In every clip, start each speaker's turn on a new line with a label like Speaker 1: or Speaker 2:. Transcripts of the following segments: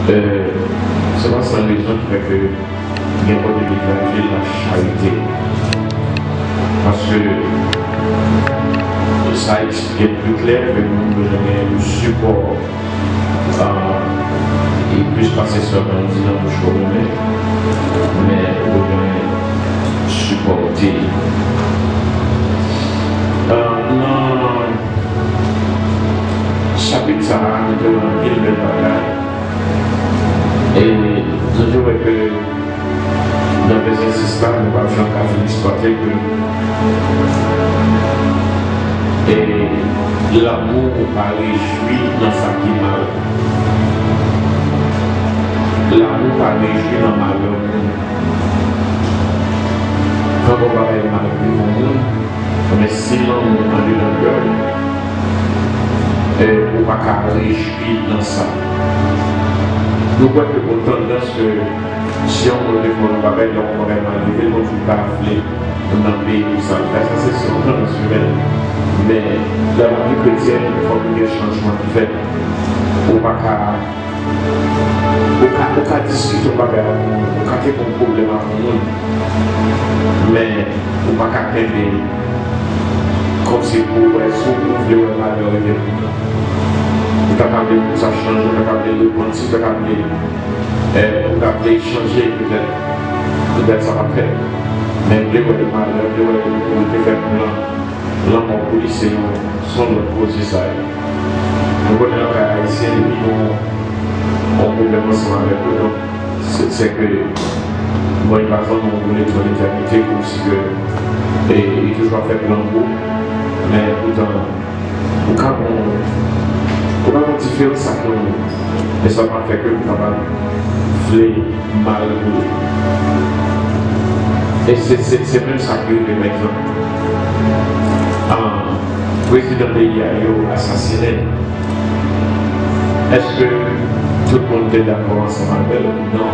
Speaker 1: C'est pas sans raison qui fait que il y a pas de dégager la charité. Parce que ça explique plus clair que nous devons le support et plus passer seulement dans le bouche commune, mais nous devons supporter. Dans chapitre ça, nous devons dire le bagage. Et nous devons que dans les exercices-là, nous avons fait l'histoire que et l'amour a réjoui dans sa qui mal. L'amour a réjoui dans ma vie. Quand on va aller mal au monde, mais si l'amour a réjoui dans le cœur, on ne va pas réjouir dans ça. Nous voyons que pour tendance que si on veut défendre le travail, on va arriver, on ne peut pas appeler dans le pays pour ça. Ça, c'est son tendance humaine. Mais dans la vie chrétienne, il faut qu'il y ait un changement qui fait. On ne va pas discuter, on ne va pas avoir un problème avec nous. Mais on ne va pas faire comme si pour souffler ou malheur. Vous avez pour ça changer, vous avez le penser, vous avez changer peut-être ça va faire. Mais vous avez malheur, vous avez fait l'homme policier, son autre cause ça. Nous connaissons les Haïtiens, nous avons un problème ensemble avec eux. C'est que moi, il va faire mon volet de l'éternité comme si que il toujours fait plein de goût, mais pourtant, au cas où on va modifier ça que nous, mais ça va faire que nous avons fait mal. Et c'est même ça que le exemple. Un président de l'IA a assassiné. Est-ce que tout le monde est d'accord ensemble avec elle? Non.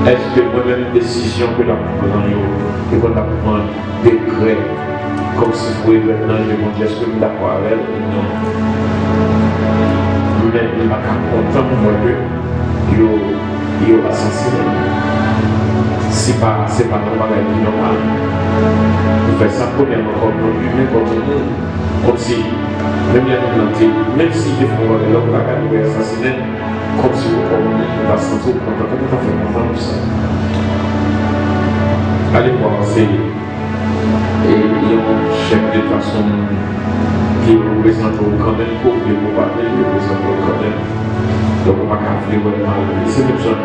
Speaker 1: Est-ce que la même décision que la prendre et qu'on a pris un décret comme si vous pouvez maintenant demander est-ce que vous êtes d'accord avec elle? Non. Mais il n'y a pas content pour moi que il a assassiné. C'est pas normal, c'est normal. Vous faites ça premièrement comme humain, comme nous, comme si, même les plantés, même si des fois l'homme va gagner assassiné, comme si vous va se sentir content, comment tu as fait content pour ça? Allez voir, c'est et il y a un chef de façon qui représente quand même pour les parler, il représente quand même. Donc on va faire vraiment c'est même ça.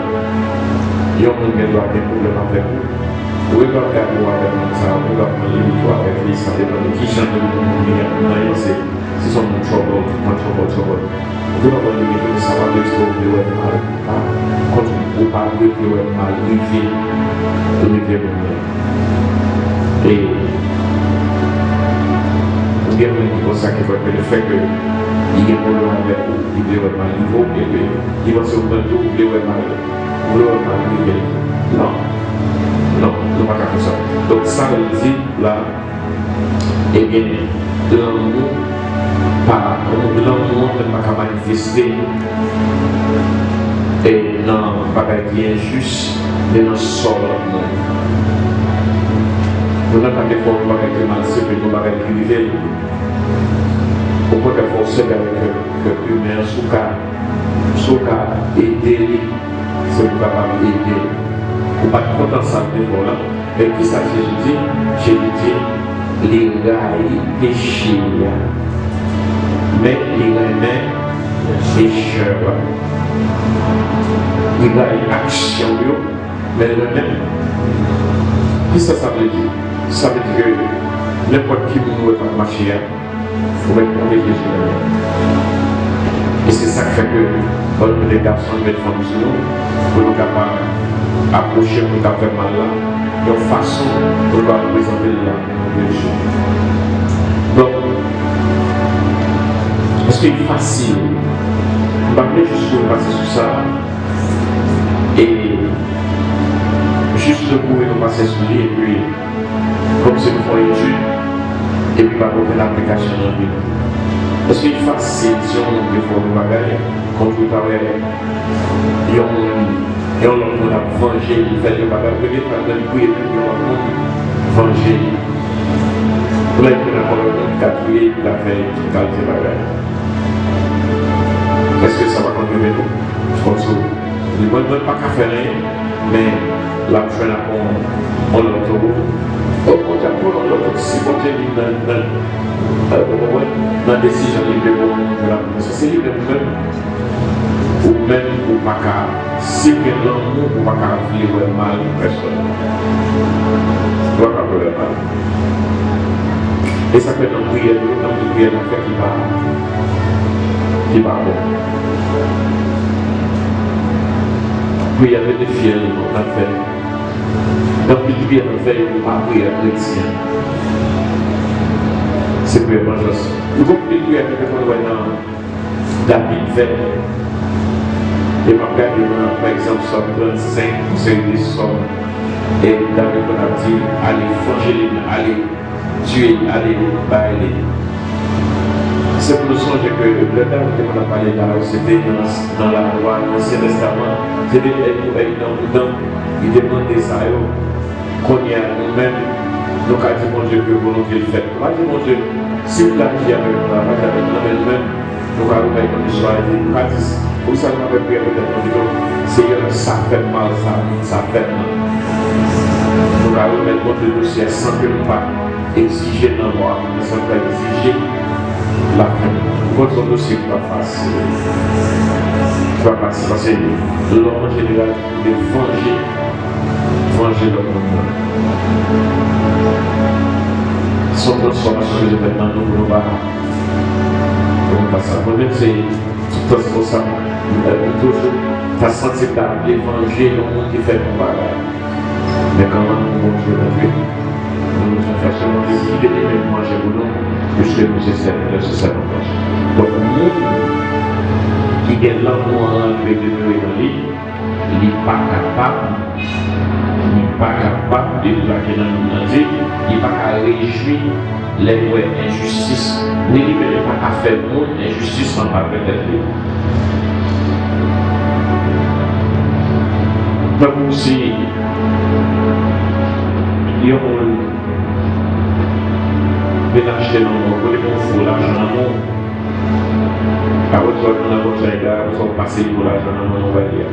Speaker 1: Il y a un monde qui doit avoir des problèmes avec vous. Vous pouvez pas faire avec ça, vous pouvez pas prendre le avec lui, ça dépend de qui chante le monde, c'est son trouble, trouble. Vous pouvez pas prendre le monde, ça va être trop de mal. Quand vous parlez de mal, vous vivez et vous avez un niveau ça qui va faire le fait que il y a un problème avec vous, il y a un mal niveau, il va se prendre tout, il y a un mal. Non, pas comme ça. Donc ça veut dire là, eh bien, l'amour ne va pas manifester et non, pas être injuste, mais non sort l'amour. Nous n'avons pas de force, nous n'avons pas de mal, c'est que nous n'avons pas de privé. Pourquoi de force que l'humain sous cas aider, c'est pour capable d'aider. Pour pas être content de ça, mais qui ça Jésus dit, les rails péchés, mais les remet pécheurs. Les rails action, mais le même. Qu'est-ce que ça veut dire? Ça veut dire que n'importe qui ne peut pas marcher, il faut mettre Jésus. Et c'est ça qui fait que les garçons mettent femmes sur nous, pour nous capables d'approcher pour nous faire mal là, il y a une façon pour nous représenter là. Donc, est-ce qu'il est facile? Je vais juste passer sur ça et juste pour nous passer sur lui et puis, comme c'est une fois étude, et puis pas pour faire l'application dans le vie. Est-ce qu'il est facile si on veut faire une bagaille, quand vous travaillez, et on a vengé, il fait des bagages, peut-être pas de bruit, et on a vengé. Pour les gens qui ont tué, il a fait une qualité de bagaille. Est-ce que ça va continuer nous? Je pense que nous ne pouvons pas faire rien, mais la fin là, on l'autoroute. Au contraire, si on est dans la décision libre de la police, c'est libre même, ou même pour pas qu'à, si l'amour ou pas qu'à vivre mal personne. Tu ne dois pas vivre mal. Et ça peut être une prière, en fait, qui va bon. Puis il y avait des fiers dans la fait. Donc il vient de faire une prière chrétienne. C'est pour l'évangile. Vous comprenez que quelqu'un va dans David fait. Et ma garde par exemple Somme 35, c'est des sommes. Et David a dit allez évangéliser, allez tuer, allez bailler. C'est pour le songer que le temps que on a parlé là, c'était dans la loi, dans l'Ancien Testament, c'était dans il demandait ça, qu'on y a nous-mêmes, nous avons dit mon Dieu que volonté le fait. Moi, je dis mon Dieu, si vous l'avez dit avec moi, nous-mêmes, nous allons faire une histoire, nous allons dire, vous savez, nous avons prié avec nous, Seigneur, ça fait mal, ça fait mal. Nous allons mettre notre dossier sans que nous pas exiger dans moi, sans pas exiger la fin. Votre dossier n'est pas facile. Tu vas passer parce que l'homme en général de venger le monde. Son transformation que je fais dans nous, nous va passer. Moi-même, c'est tout ça. Toujours, tu as senti que tu as venger le monde qui fait ton bagage. Mais quand même, nous mangeons la vie. Nous faisons seulement décider de même manger pour nous, puisque nous c'est donc, nous qui est l'amour en lui demeurer dans lui, il n'est pas capable de plaquer dans le monde, il n'est pas capable de réjouir les injustices, ni il n'est pas capable de faire monde injustice en parfaite vie. Donc, si il y a acheter dans mon côté, on fout l'argent dans mon. À votre fois, on a votre gars, on va passer pour l'argent dans mon, on va dire.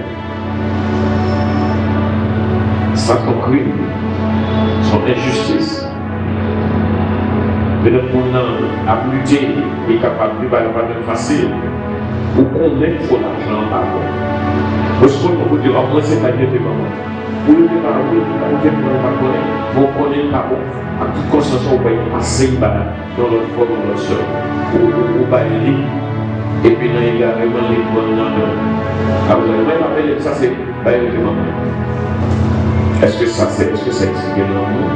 Speaker 1: Ça, son crime, son injustice. Mais le monde a lutté, il est capable de faire de facile. Ou qu'on met pour l'argent par contre. Parce qu'on peut dire, oh, moi, c'est pas Dieu de maman. Pour le départ, on connaît pas bon. À toute conscience, on va passer dans notre corps, dans notre soeur. Ou pas et puis il y a vraiment les bonnes dans alors vous allez m'appeler ça c'est bailler de maman. Est-ce que ça explique l'amour?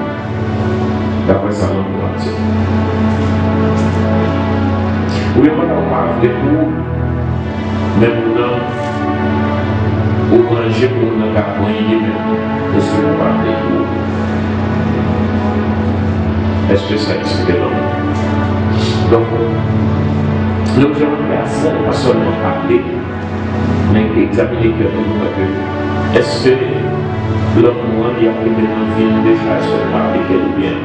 Speaker 1: D'après ça, l'amour entier. Oui, on va parler pour même non ou manger pour nous accompagner même. Est-ce que vous parlez pour? Est-ce que ça explique l'amour? Donc, l'objet personne n'a pas seulement parlé, mais examiner que nous est-ce que l'amour y a été dans la vie déjà seulement avec elle bien?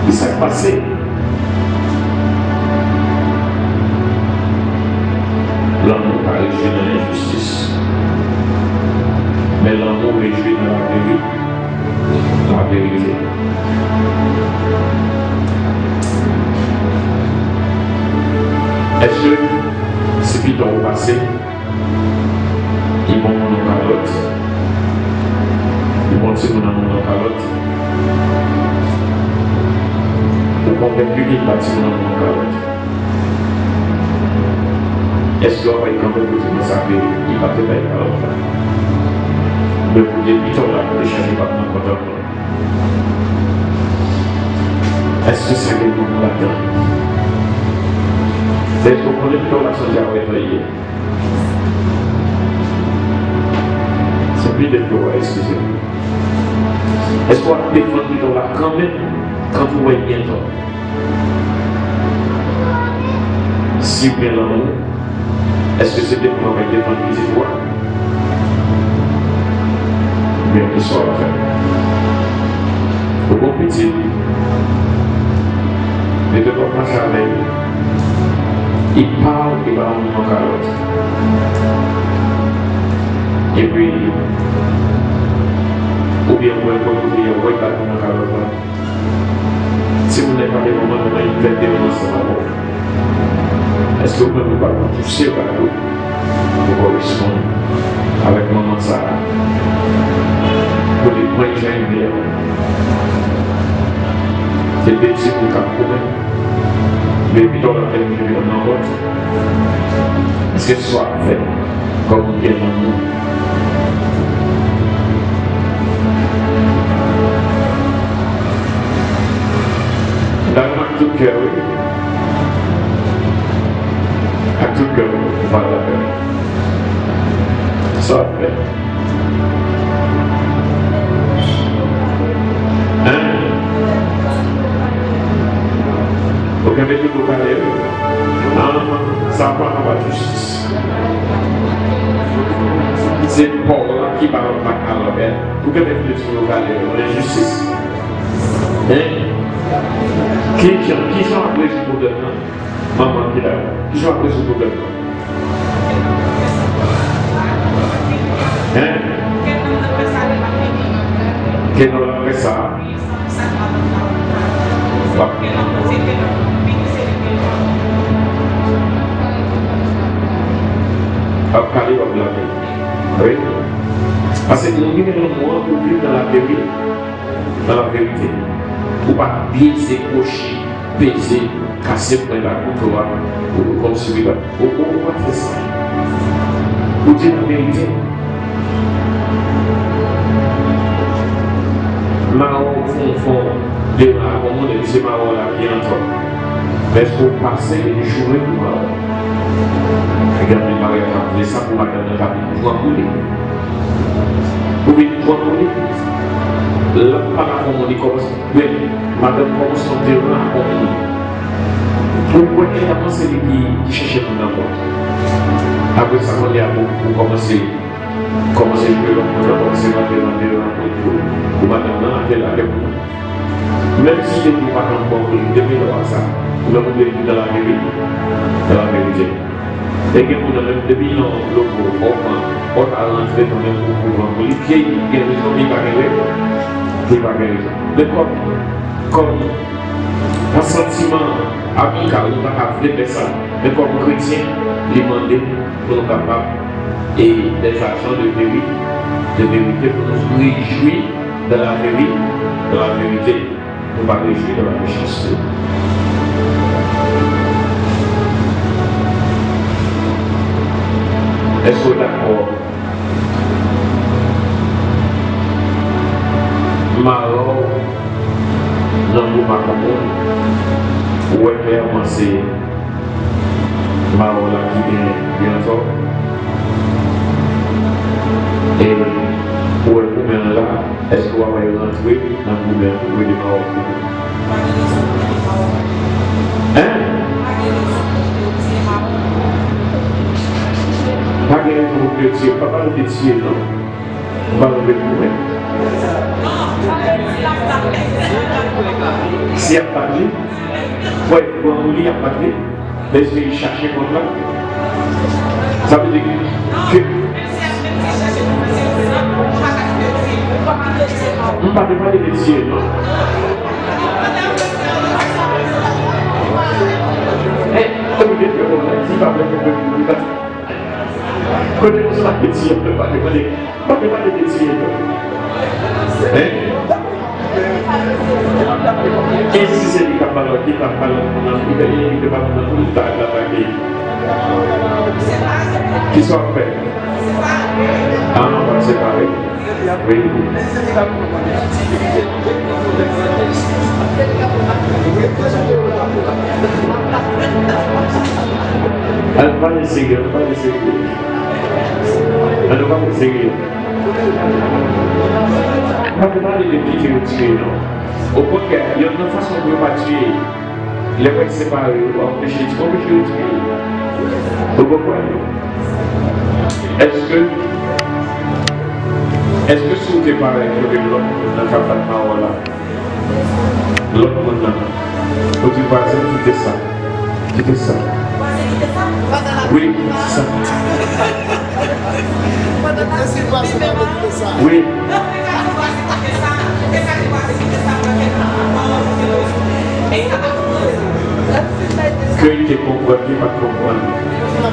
Speaker 1: Il s'est passé. L'amour a réjoui dans l'injustice, mais l'amour réjoui dans la vérité. Est-ce que c'est plutôt au passé, ils vont dans nos calottes, ils vont tirer dans nos calottes, ou qu'on fait plus vite bâtir dans nos calottes? Est-ce qu'on va y camper pour dire ça que il va te faire une calotte là? Mais pour dire plutôt là, pour échanger par notre contemporain. Est-ce que ça va être pour là-dedans? C'est ce qu'on connaît plutôt la société à réveiller. C'est plus de pleurer, excusez-moi. Est-ce qu'on va défendre plutôt là quand même, quand vous voyez bien toi? si vous l'amour, est-ce que c'était pour avoir été dans les étoiles? Bien qu'il soit fait. Au bon petit, mais de votre passage avec il parle et va en manquer à l'autre. Et puis, ou bien vous pouvez dire, oui, pas de manquer à l'autre. Si vous n'avez pas des moments de il fait des moments sans amour. Est-ce que vous pouvez pas pousser par là pour correspondre avec maman Sarah? Pour les points que j'ai aimés. C'est des petits pour le mais puis dans la tête que je vais en vote, est-ce que ce soit fait comme on vient dans le monde? Dans tout cœur, à tout cœur, on va la faire. Ça fait. Vous avez dit que vous allez ça prend la justice. C'est Paul qui parle à l'envers. Vous avez dit que vous allez la justice. Qui sont appelés sur le gouvernement? Maman qui l'a. Qui sont appelés sur le gouvernement? Quel nom appelle ça? Parler de la vie. Oui. Parce que nous vivons un moment pour vivre dans la vérité. Dans la vérité. Pour ne pas biaiser, cocher, peser, casser pour la coupe, comme celui-là. Pourquoi faire ça? Pour dire la vérité. Marron, fond, les marrons, les petits marrons là qui entrent. Mais il faut passer et jouer pour marron. Regardez Marie a appelé ça pour madame de la vie. Pour couler. Pour couler. Là, par rapport à commence. Mais madame commence son terrain à couler. Pourquoi elle a pensé qui cherchait mon amour? Après ça, on est à pour commencer. Commencer à jouer l'homme, on a commencé à faire un terrain pour madame là, elle a fait pour nous. Même si elle n'est pas encore pour lui, devait avoir ça. Nous avons vécu dans la vérité. Dans la vérité. Et que vous avez depuis le logo, on a rentré dans le mouvement politique, qui est raison qui va arriver. Mais comme un sentiment amical, on va faire ça. Mais comme chrétien, demander pour nous capables et des actions de vérité pour nous réjouir de la vérité, pour ne pas réjouir de la méchanceté. Est-ce que d'accord? Marron, dans le Macamon, où est clairement c'est Marron là qui vient bientôt. Et où est le gouvernement là? Est-ce qu'on va rentrer dans le gouvernement de Marron? Hein? Pas de tirer, pas de tirer, non. On va le retrouver. Si il n'y a pas de oui, pour un lit, il n'y a pas de mais je vais chercher comme là. Ça veut dire que. On ne parle pas de tirer, non. Comme il est fait, on a dit, pas de quand on se fait petit, on ne peut pas demander. Pas de petit. Et si c'est lui qui a parlé, qui a parlé, on a dit qu'il ne peut pas nous attaquer. Qui sont faits? Ah non, on va séparer. Oui. Elle va l'essayer, elle va l'essayer. Elle va l'essayer. On va parler de qui tu tuer, non? Au contraire, il y a une façon de ne pas tuer. Il est pas séparé, on va empêcher de tuer. Vous comprenez? Est-ce que si vous êtes pareil que l'homme dans le capable de là, l'autre monde, vous dites pas quitter ça. Quitter ça. Oui, c'est ça. Oui. Que il te comprend, il va comprendre.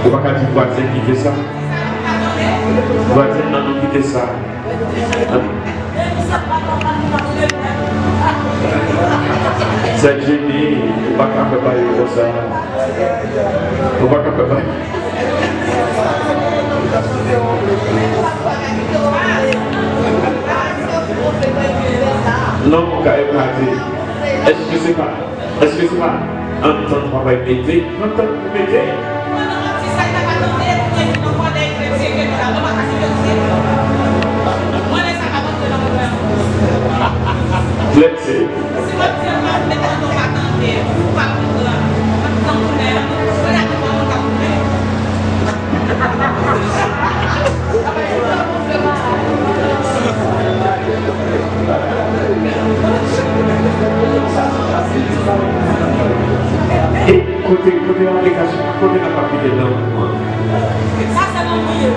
Speaker 1: On va pas dire voisin quitter ça. Voisin non quitter ça. C'est gêné, on va pas faire comme ça. On va pas faire. Non, mon gars, est-ce que c'est pas entendre papa métier, entendre métier. Let's see. Et côté application, côté la partie de l'environnement. Ça, c'est l'envoyé.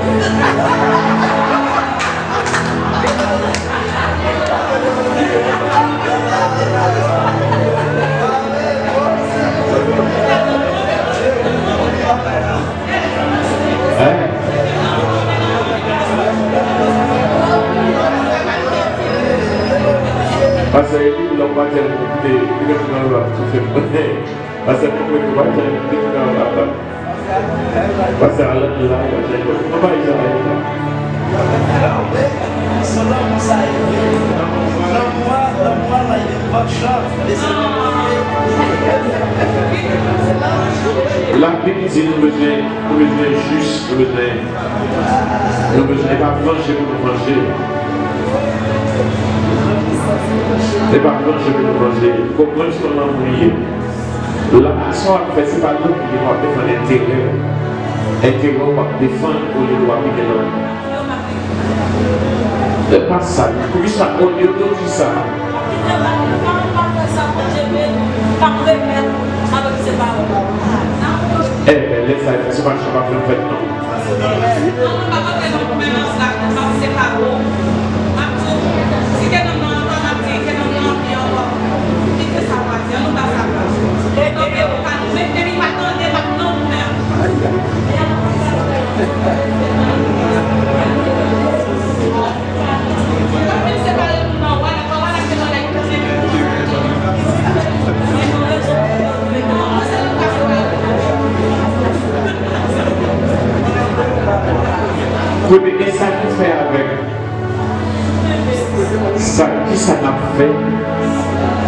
Speaker 1: Parce que nous n'avons pas tellement de parce que nous n'avons pas tellement de parce que Allah nous a dit on va y la Bible dit nous besoin juste, nous besoin pas venger pour nous venger. C'est pas quand je vais nous manger, il faut prendre ce qu'on a oublié. L'action à faire, c'est pas nous qui devons défendre l'intérieur. L'intérieur, on va défendre pour les lois qui viennent. C'est pas ça, pour ça, on est d'autres ça. Eh bien, laisse ça, c'est pas ce qu'on va faire non. Vous devez satisfaire avec ça qui ça n'a fait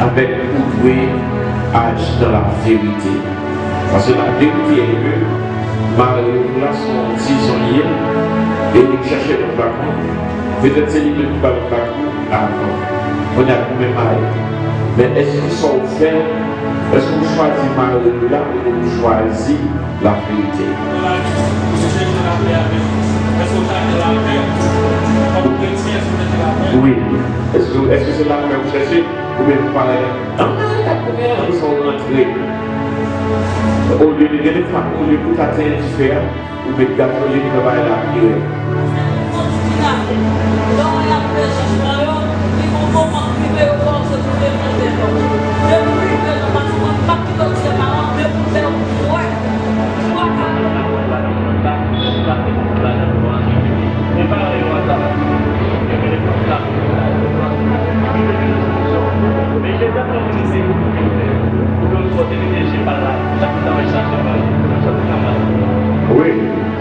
Speaker 1: avec ouvrir âge dans la vérité. Parce que la vérité est que Marie là son 6 ans hier et il cherchait le bacon. Peut-être c'est lui qui va le bacon avant. On a même Marie. Mais est-ce qu'ils sont offerts? Est-ce que vous choisissez Marie là ou vous choisissez la vérité? Oui. Est-ce que c'est là que vous cherchez? Ou bien vous parlez? Non, vous sont rentrés. Au lieu de gagner femmes, au lieu de tout atteindre différent, ou bien de gagner le travail là. Dans la précision, il faut comment priver au corps de tous les mondes. Je prie que nous passons pas qui donne ses parents, mais pour faire ouais. Oui,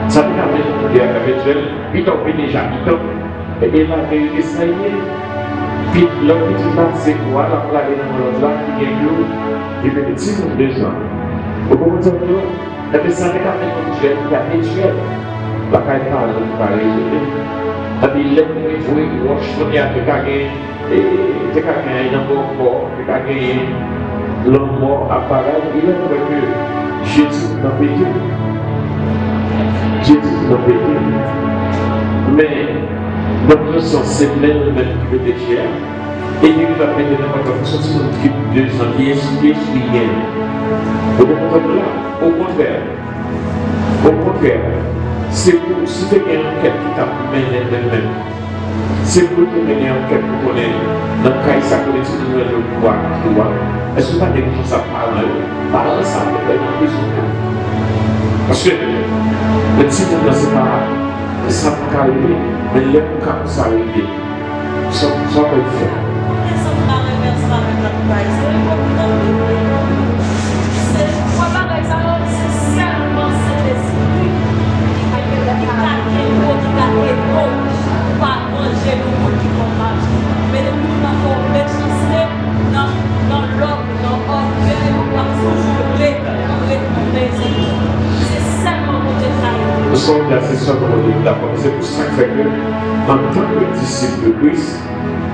Speaker 1: ça peut permettre habituel, puis on fait déjà et la vérité ça y est. Puis l'homme qui dit c'est quoi, la plaque dans l'autre qui est l'eau, il fait des petits mots de gens. Au bout de ça, et puis ça n'est qu'à faire qui est habituel. La caille parle de parler. Et puis il est joué, il va choisir de gagner, et de gagner un bon corps, de gagner l'homme mort apparaît, il est vrai que Jésus n'a pas dit. J'ai dit dans le pays. Mais notre sens, c'est même qui peut être cher. Et il va mettre n'importe quoi, c'est un truc de gens qui est rien. Au contraire, c'est pour si tu as une enquête qui t'a mené même. C'est pour te mener en enquête pour connaître dans le cas ça connaît tout le pouvoir. Est-ce que tu as des gens ça parle ça, peut être plus. Parce que le titre de ce pas ça peut arriver, mais le cas ça arrive. Ça peut le faire. C'est pour ça que, en tant que disciple de Christ,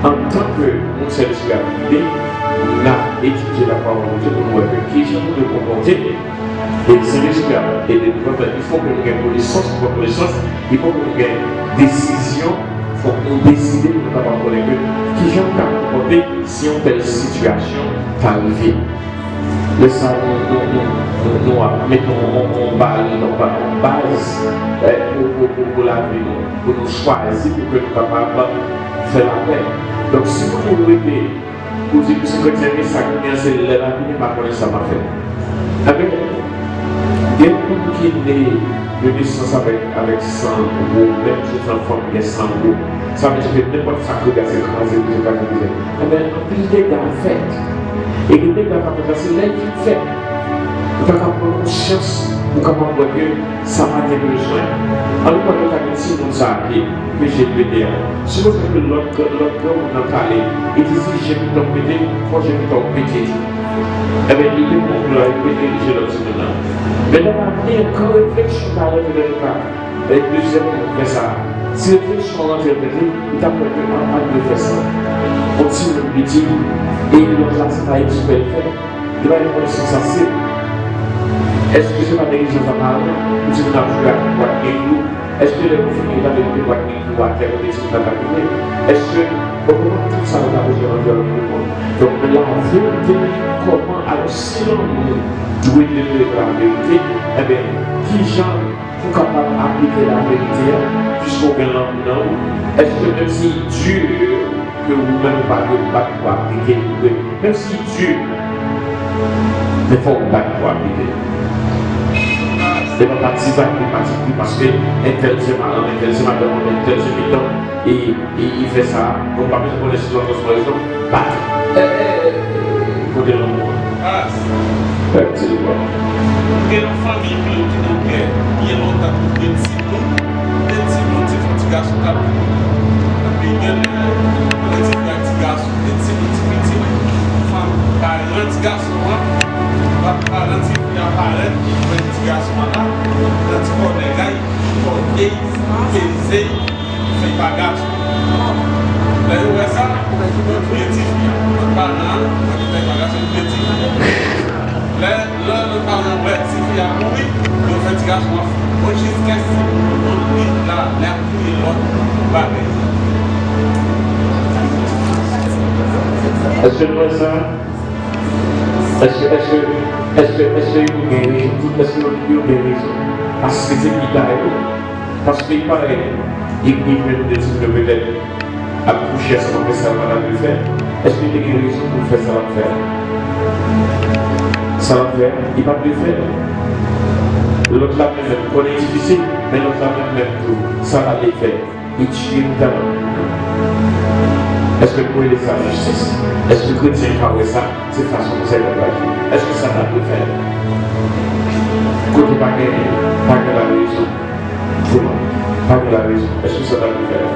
Speaker 1: en tant que mon service gratuit, on a étudié la parole de Dieu pour voir qui est de comporter et service et de développement. Il faut que nous ayons connaissance, il faut que nous ayons décision, il faut que nous décidions de ne pas connaître qui j'aime comporter si on telle situation t'arrive. Le ça, nous mettons en base pour la vie, pour nous choisir, pour que nous soyons capables de faire la paix. Donc, si vous voulez vous dites que ce chrétien est ça, c'est la vie, pas connaître ça m'a fait. Avec des gens qui naissent de naissance avec sang, ou même des enfants qui ont sang, ça veut dire que n'importe quoi que c'est écrasé, vous n'avez pas dit. Mais en plus des dégâts faits. Et les dégâts c'est l'aide qui fait. Vous avez conscience, vous avez voir que ça va être besoin. Alors, quand vous avez dit, nous avons dit, que j'ai pété. Si vous avez l'autre cœur, vous en parlez, et dit, si j'ai pu t'en péter, moi j'ai pu t'en péter. Eh bien, il est pour vous péter, j'ai l'autre maintenant. Mais dans l'avenir, quand réflexion va aller dans le cas, et deuxièmement, on fait ça. Si réflexion va interpréter, il t'a pas de faire ça. On tire le petit. Et l'autre là, c'est pas exprès de faire. Il va y avoir une sensation. Est-ce que c'est pas négligence à parler? Ou si vous n'avez plus à quoi de est-ce que les filles qui avaient quoi de à terre de ce qu'on a appelé? Est-ce que, comment tout ça va besoin de l'environnement? Donc, la vérité, comment, alors si l'on doit de la vérité, eh bien, qui gens sont capables d'appliquer la vérité puisqu'on vient l'environnement? Est-ce que même si Dieu que vous-même pas pour appliquer, même si Dieu ne faut pas pour appliquer. Il va participer parce que intelligemment, et il fait ça. On ne va pas connaître sur notre raison. Pour dire le mot. C'est le quoi. Il y a une famille qui est longtemps pour des petits garçons. Il y a un petit garçon, un petit femme, un petit garçon, un petit garçon, un petit collègue, il fait pas garçon. Là, vous voyez ça, notre petit notre parent, notre garçon, le petit là, le parent, le petit fille a mouru, le petit garçon, on jusqu'à ce qu'on lit la pluie et l'autre bagaille. Est-ce que nous ça? Est-ce que vous guérissez? Est-ce que vous guérissez? Parce que c'est qui t'arrête. Parce qu'il paraît, il peut des types de peut-être accoucher sans que ça va le faire. Est-ce que les guérisons pour faire ça va faire? Ça va faire, il va le faire. L'autre là même, on est difficile, mais l'autre là même tout, ça va le faire. Il tue le talent. Est-ce que vous voulez sa justice? Est-ce que le chrétien parle ça? C'est façon de faire la vie. Est-ce que ça va le faire? Côté pas la raison. Comment? Pas la raison. Est-ce que ça va le faire?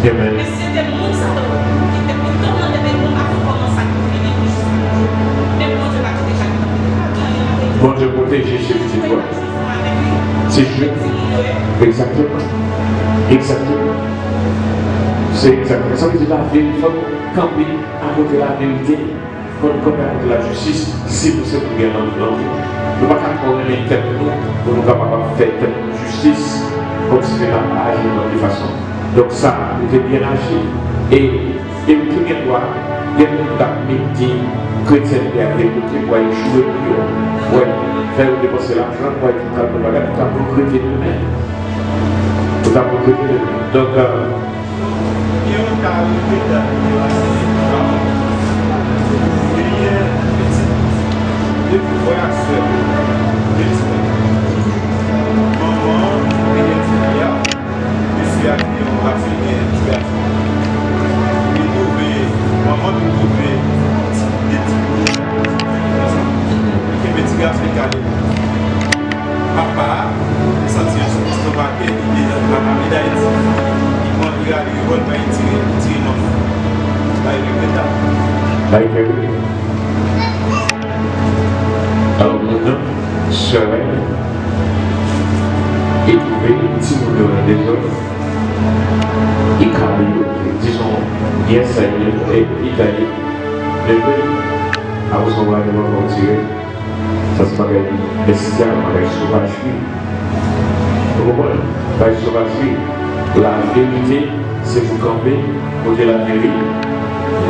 Speaker 1: Amen.
Speaker 2: Mais c'était mon salon qui était plus grand dans l'événement avant comment ça finit pour juste. Mais bon Dieu va te déjà.
Speaker 1: Bon Dieu protéger chez petit toi. C'est juste. Exactement. Exactement. C'est exactement. Ça veut dire la vérité. Il faut camper à côté de la vérité. Il faut camper à côté de la justice. Si vous êtes bien dans le monde. Nous ne pouvons pas prendre les têtes de nous pour nous capables de faire justice comme si c'était pas agi de toute façon. Donc ça, vous êtes bien agi. Et vous pouvez voir, il y a des gens chrétiens qui ont écouté pour échouer pour faire dépenser l'argent pour être tout à fait malade, tout à fait regretter nous-mêmes. Tout à fait regretter nous-mêmes. Donc, il y a un cas de voyage maman et je suis actif en activité maman nous trouver des petits garçons qui papa sentir stomaqué il est dans la famille d'Haïti il m'a dit il va pas tirer non là il est là. Alors maintenant, serait éprouvé, si vous donnez des autres, et carré, disons, bien saillé, et italie, le pays, à vous envoyer de l'autre tiré, ça se passe bestial, avec sauvagerie. Vous comprenez? Avec sauvagerie, la vérité, c'est vous camper, côté la vérité,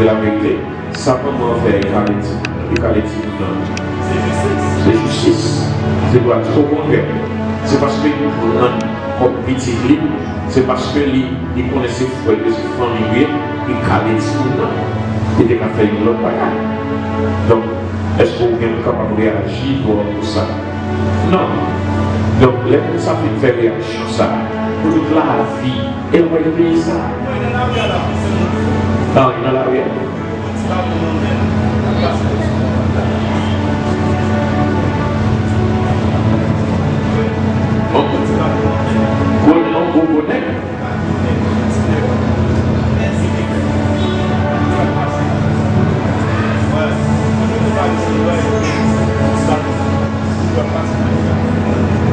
Speaker 1: de la vérité. Ça peut m'en faire écaler c'est justice. C'est pour être au contraire. C'est parce que nous avons comme petit libre, c'est parce que nous connaissons que ses familles, il calait tout le monde. Il était capable de faire une autre bagarre. Donc, est-ce que vous êtes capable de réagir pour ça? Non. Donc, les gens savent faire réaction ça. Pour toute la vie, et on va y payer ça. Non, il y en a la réalité.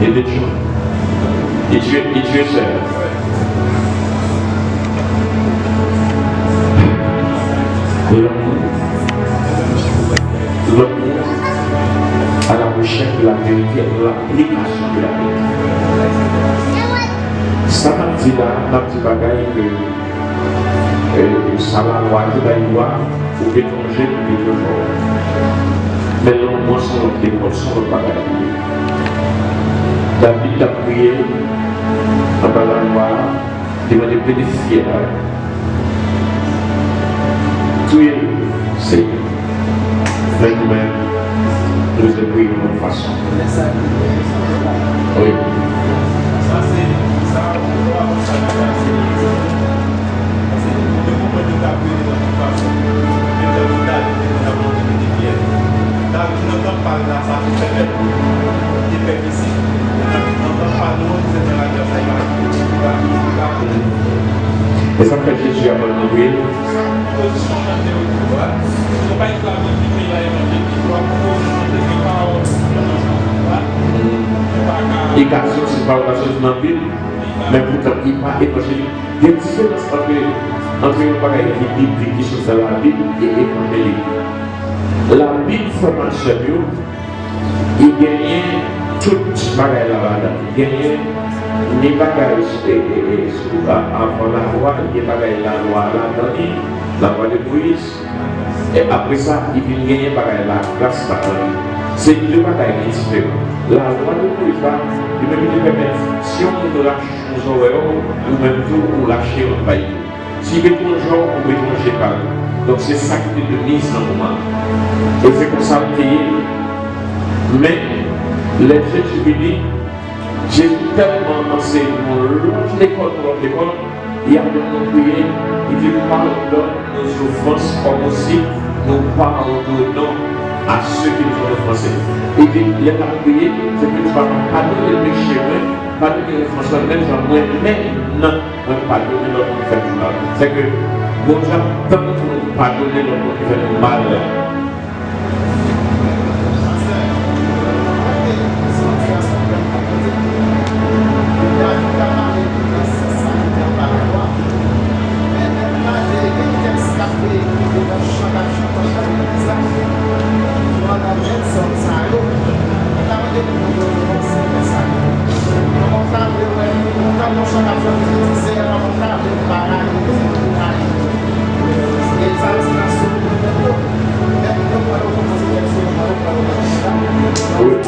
Speaker 1: Et des gens. Et tu es seul. L'amour à la recherche de la vérité, de l'application de la vérité. Ça m'a dit là, dans petit bagaille que ça la loi de la loi pour étranger pour les deux jours. Mais non, moi, sur notre école, sur notre bagaille. David a prié dans la loi, demandé bénéficier. Tout est c'est mais nous-mêmes, nous devons prier de notre façon. Oui. Ça, c'est ça, on doit et ça fait Jésus a donné il garde cette parole dans la Bible, mais pourtant il pas évangélique. Il y a une différence entre une bagaille biblique qui sont dans la Bible et évangélique. La Bible formation, il gagne toute bagaille là-bas. Il gagne les bagages avant la loi, les bagages la loi là-dedans, la loi de Moïse. Et après ça, il vient gagner bagaille la grâce là-dedans. C'est deux bagages différents. La loi de Moïse, il me permet, si on nous lâche nos oreilles, ou même tout, on lâche un pays. Si on met ton genre, on met ton pas. Donc c'est ça qui est de mise dans le moment. Et c'est comme ça que mais les Jésus Jésus tellement enseigné, on longe l'école, il y a de nous prier, il dit pardonne nos offenses comme aussi nous pardonnons à ceux qui nous ont offensés. Il dit, il y a à prier, c'est que tu vas pardonner les péchés, pardonner les offenses, même j'en moins maintenant. on pardonne l'autre qui fait du mal. C'est que bon Dieu tant pour nous pardonner l'autre qui fait du mal.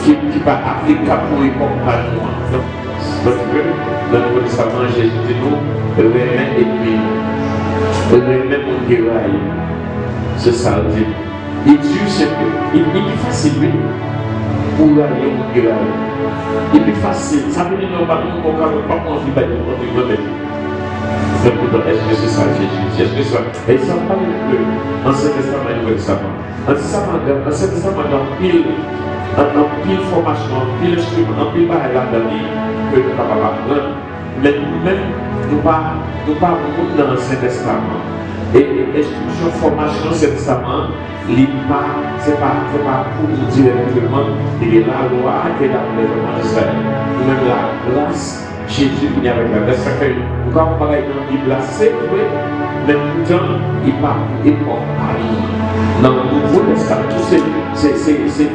Speaker 1: Qui va applicable pour les compagnons. Donc, dans le Nouveau Testament, Jésus dit nous, remet et puis, remet mon guérail. C'est ça, il dit. Il dit, c'est que, il est facile, pour aller au guérail. Il est facile. Ça veut dire que nous ne pouvons pas manger de est-ce que c'est ça Jésus? Est-ce que c'est ça? Et ça parle de l'Ancien Testament et le Nouveau Testament. L'Ancien Testament, dans pile formation, pile instrument, en pile barre là-dedans que nous ne pouvons pas apprendre. Mais nous-mêmes, nous ne pas beaucoup dans l'Ancien Testament. Et instruction, formation, l'Ancien Testament, ce n'est pas pour nous dire directement, il est la loi qui est dans le développement d'Israël. Nous-mêmes, la grâce, Jésus vient avec la grâce. Nous avons parlé dans la Bible, c'est vrai, mais pourtant, il parle pour Paris. Dans le Nouveau Testament, c'est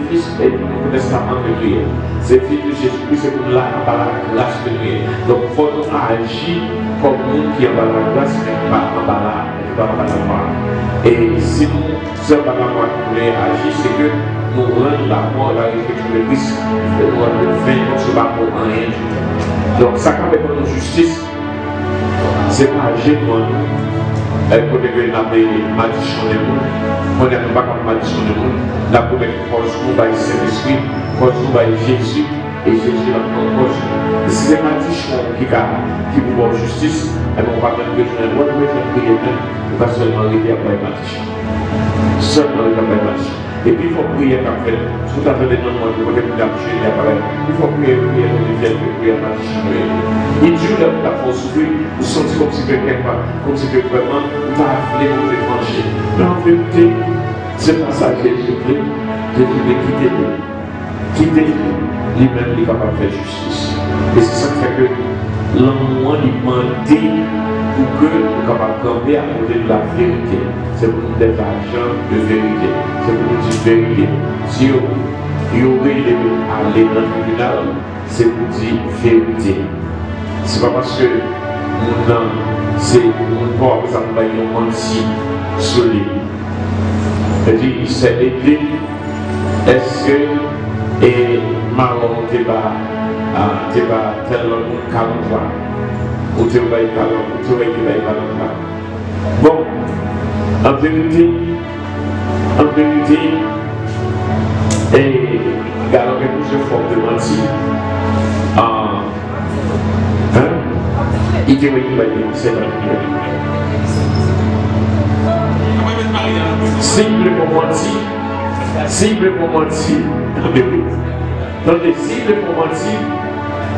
Speaker 1: Christ et le Nouveau Testament de prier. C'est Fils de Jésus-Christ, c'est pour la grâce de prier. Donc, il faut nous agir comme nous qui avons la grâce, mais pas en bas la mort. Et si nous sommes dans la mort qui voulons agir, c'est que nous rendons la mort, la résurrection de Christ, et nous rendons fin, donc ce n'est pas pour rien du tout. Donc, ça, quand même, notre justice, c'est pas agir pour nous. Elle peut devenir la malédiction des mondes. On n'est pas comme malédiction des mondes. La première cause, nous va Saint-Esprit, cause nous va Jésus, et Jésus la cause. Si les malédictions qui vous voient justice, elles vont pas mettre que je ne vois pas prier même, ou pas seulement arriver après la malédiction. Seulement arriver après la malédiction. Et puis il faut prier comme fait. Tout à fait des noms de côté de l'appuyer, il faut prier, prier, prier, la malédiction. Et Dieu la force souffrir, vous sentez comme si quelqu'un, comme si vraiment, vous avez vous étranger. Mais en vérité, c'est pas ça que Jésus prie. Jésus veut quitter lui. Quitter lui-même, il est capable de faire justice. Et c'est ça qui fait que l'homme lui demande pour que nous soyons capables de camper à côté de la vérité. C'est pour nous des agents de vérité. C'est pour nous dire vérité. Si vous voulez aller dans le tribunal, c'est pour dire vérité. Ce n'est pas parce que nous pas menti solide. C'est-à-dire, il s'est aidé. Est-ce que marron t'es pas tel monde calme ou tu vas y bon, en vérité, et garder plusieurs formes de mentir. Il te va y c'est dans le cible pour mentir, attendez, cible pour mentir,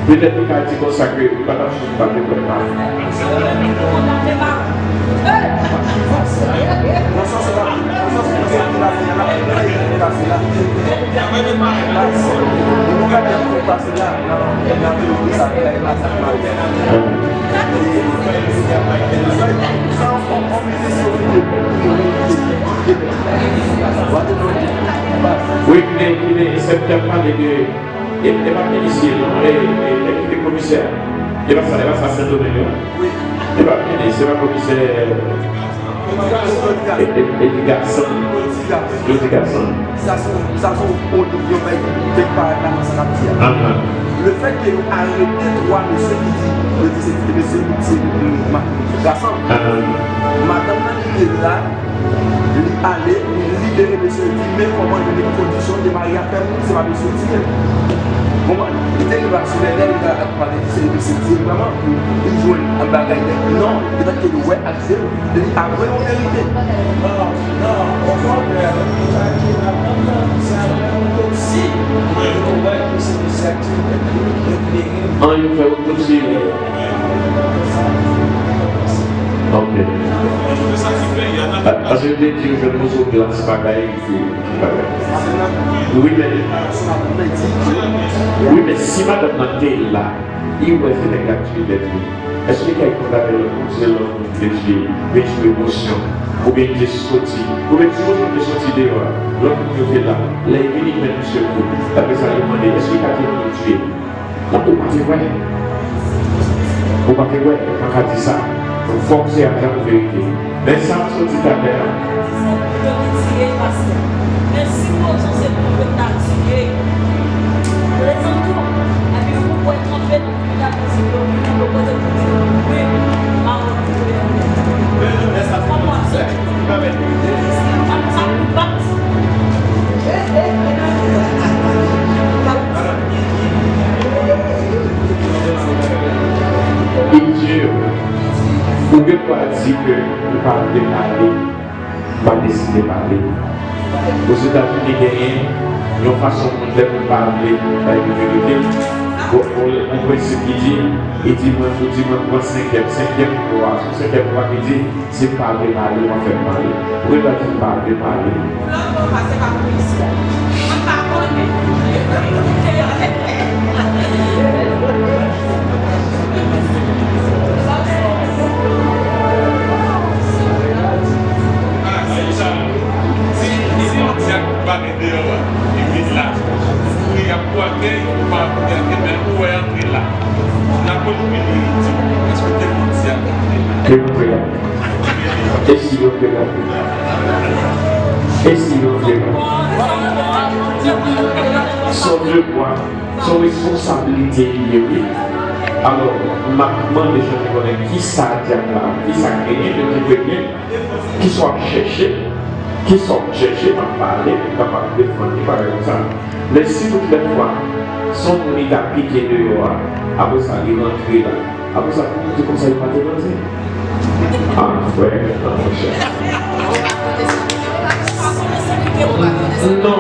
Speaker 1: peut-être qu'il a été consacré, il va lâcher pas de préparer. Oui, c'est peut-être pas les deux. Il n'est pas ici, il est commissaire. Il va ça Saint-Domingue. Oui. Il va venir, c'est pas commissaire. Et garçon. Ça sont le fait que nous arrêtons trois monsieur qui dit, c'est garçon. Madame qui est là, lui aller, libérer monsieur, dit, mais comment les conditions de mariage, c'est pas monsieur qui comment il était là sur les lèvres, il a parlé de c'est vraiment, il joue un bagage. Non, peut-être que le ouais accès, il a vraiment vérité. Non, au contraire, c'est un autopsie. On voit que c'est des actes de
Speaker 3: il fait autopsie.
Speaker 1: Ok. Parce que je dis que je me souviens de la bagaille oui, mais si madame Nanté est là, il va faire des activités d'être. Est-ce que quelqu'un va le conseiller de l'émotion ou bien de sortir ou bien de sortir dehors l'autre qui est là, là il vient mettre sur le coup. Après ça, il demande est-ce que quelqu'un va le tuer? On ne peut pas dire ouais. On ne peut pas dire ouais, on va dire ça. Donc, il faut que c'est à la vérité. Mais ça, c'est tout à l'heure.
Speaker 2: Merci pour ce que vous avez tiré. Les entours, avez-vous pour être en fait dans la position pour poser pour dire
Speaker 1: vous ne pouvez pas dire que vous parlez de parler, pas décider de parler. Aux États-Unis, il y a une façon de parler avec la vérité. Pour le principe qui dit, il dit, moi, je dis, moi, cinquième loi, qui dit, c'est parler, on va faire parler. Vous ne pouvez pas dire parler. Son devoir, son responsabilité liée. Alors, maintenant, les gens connaissent qui ça là, qui ça gagné, qui sont cherchés à parler, capable de défendre, par exemple. Mais si toutes les fois, son monde a piqué dehors, après ça, il rentre là. Après ça, tu ne conseilles pas de rentrer. Ah, frère, non, mon cher. Non,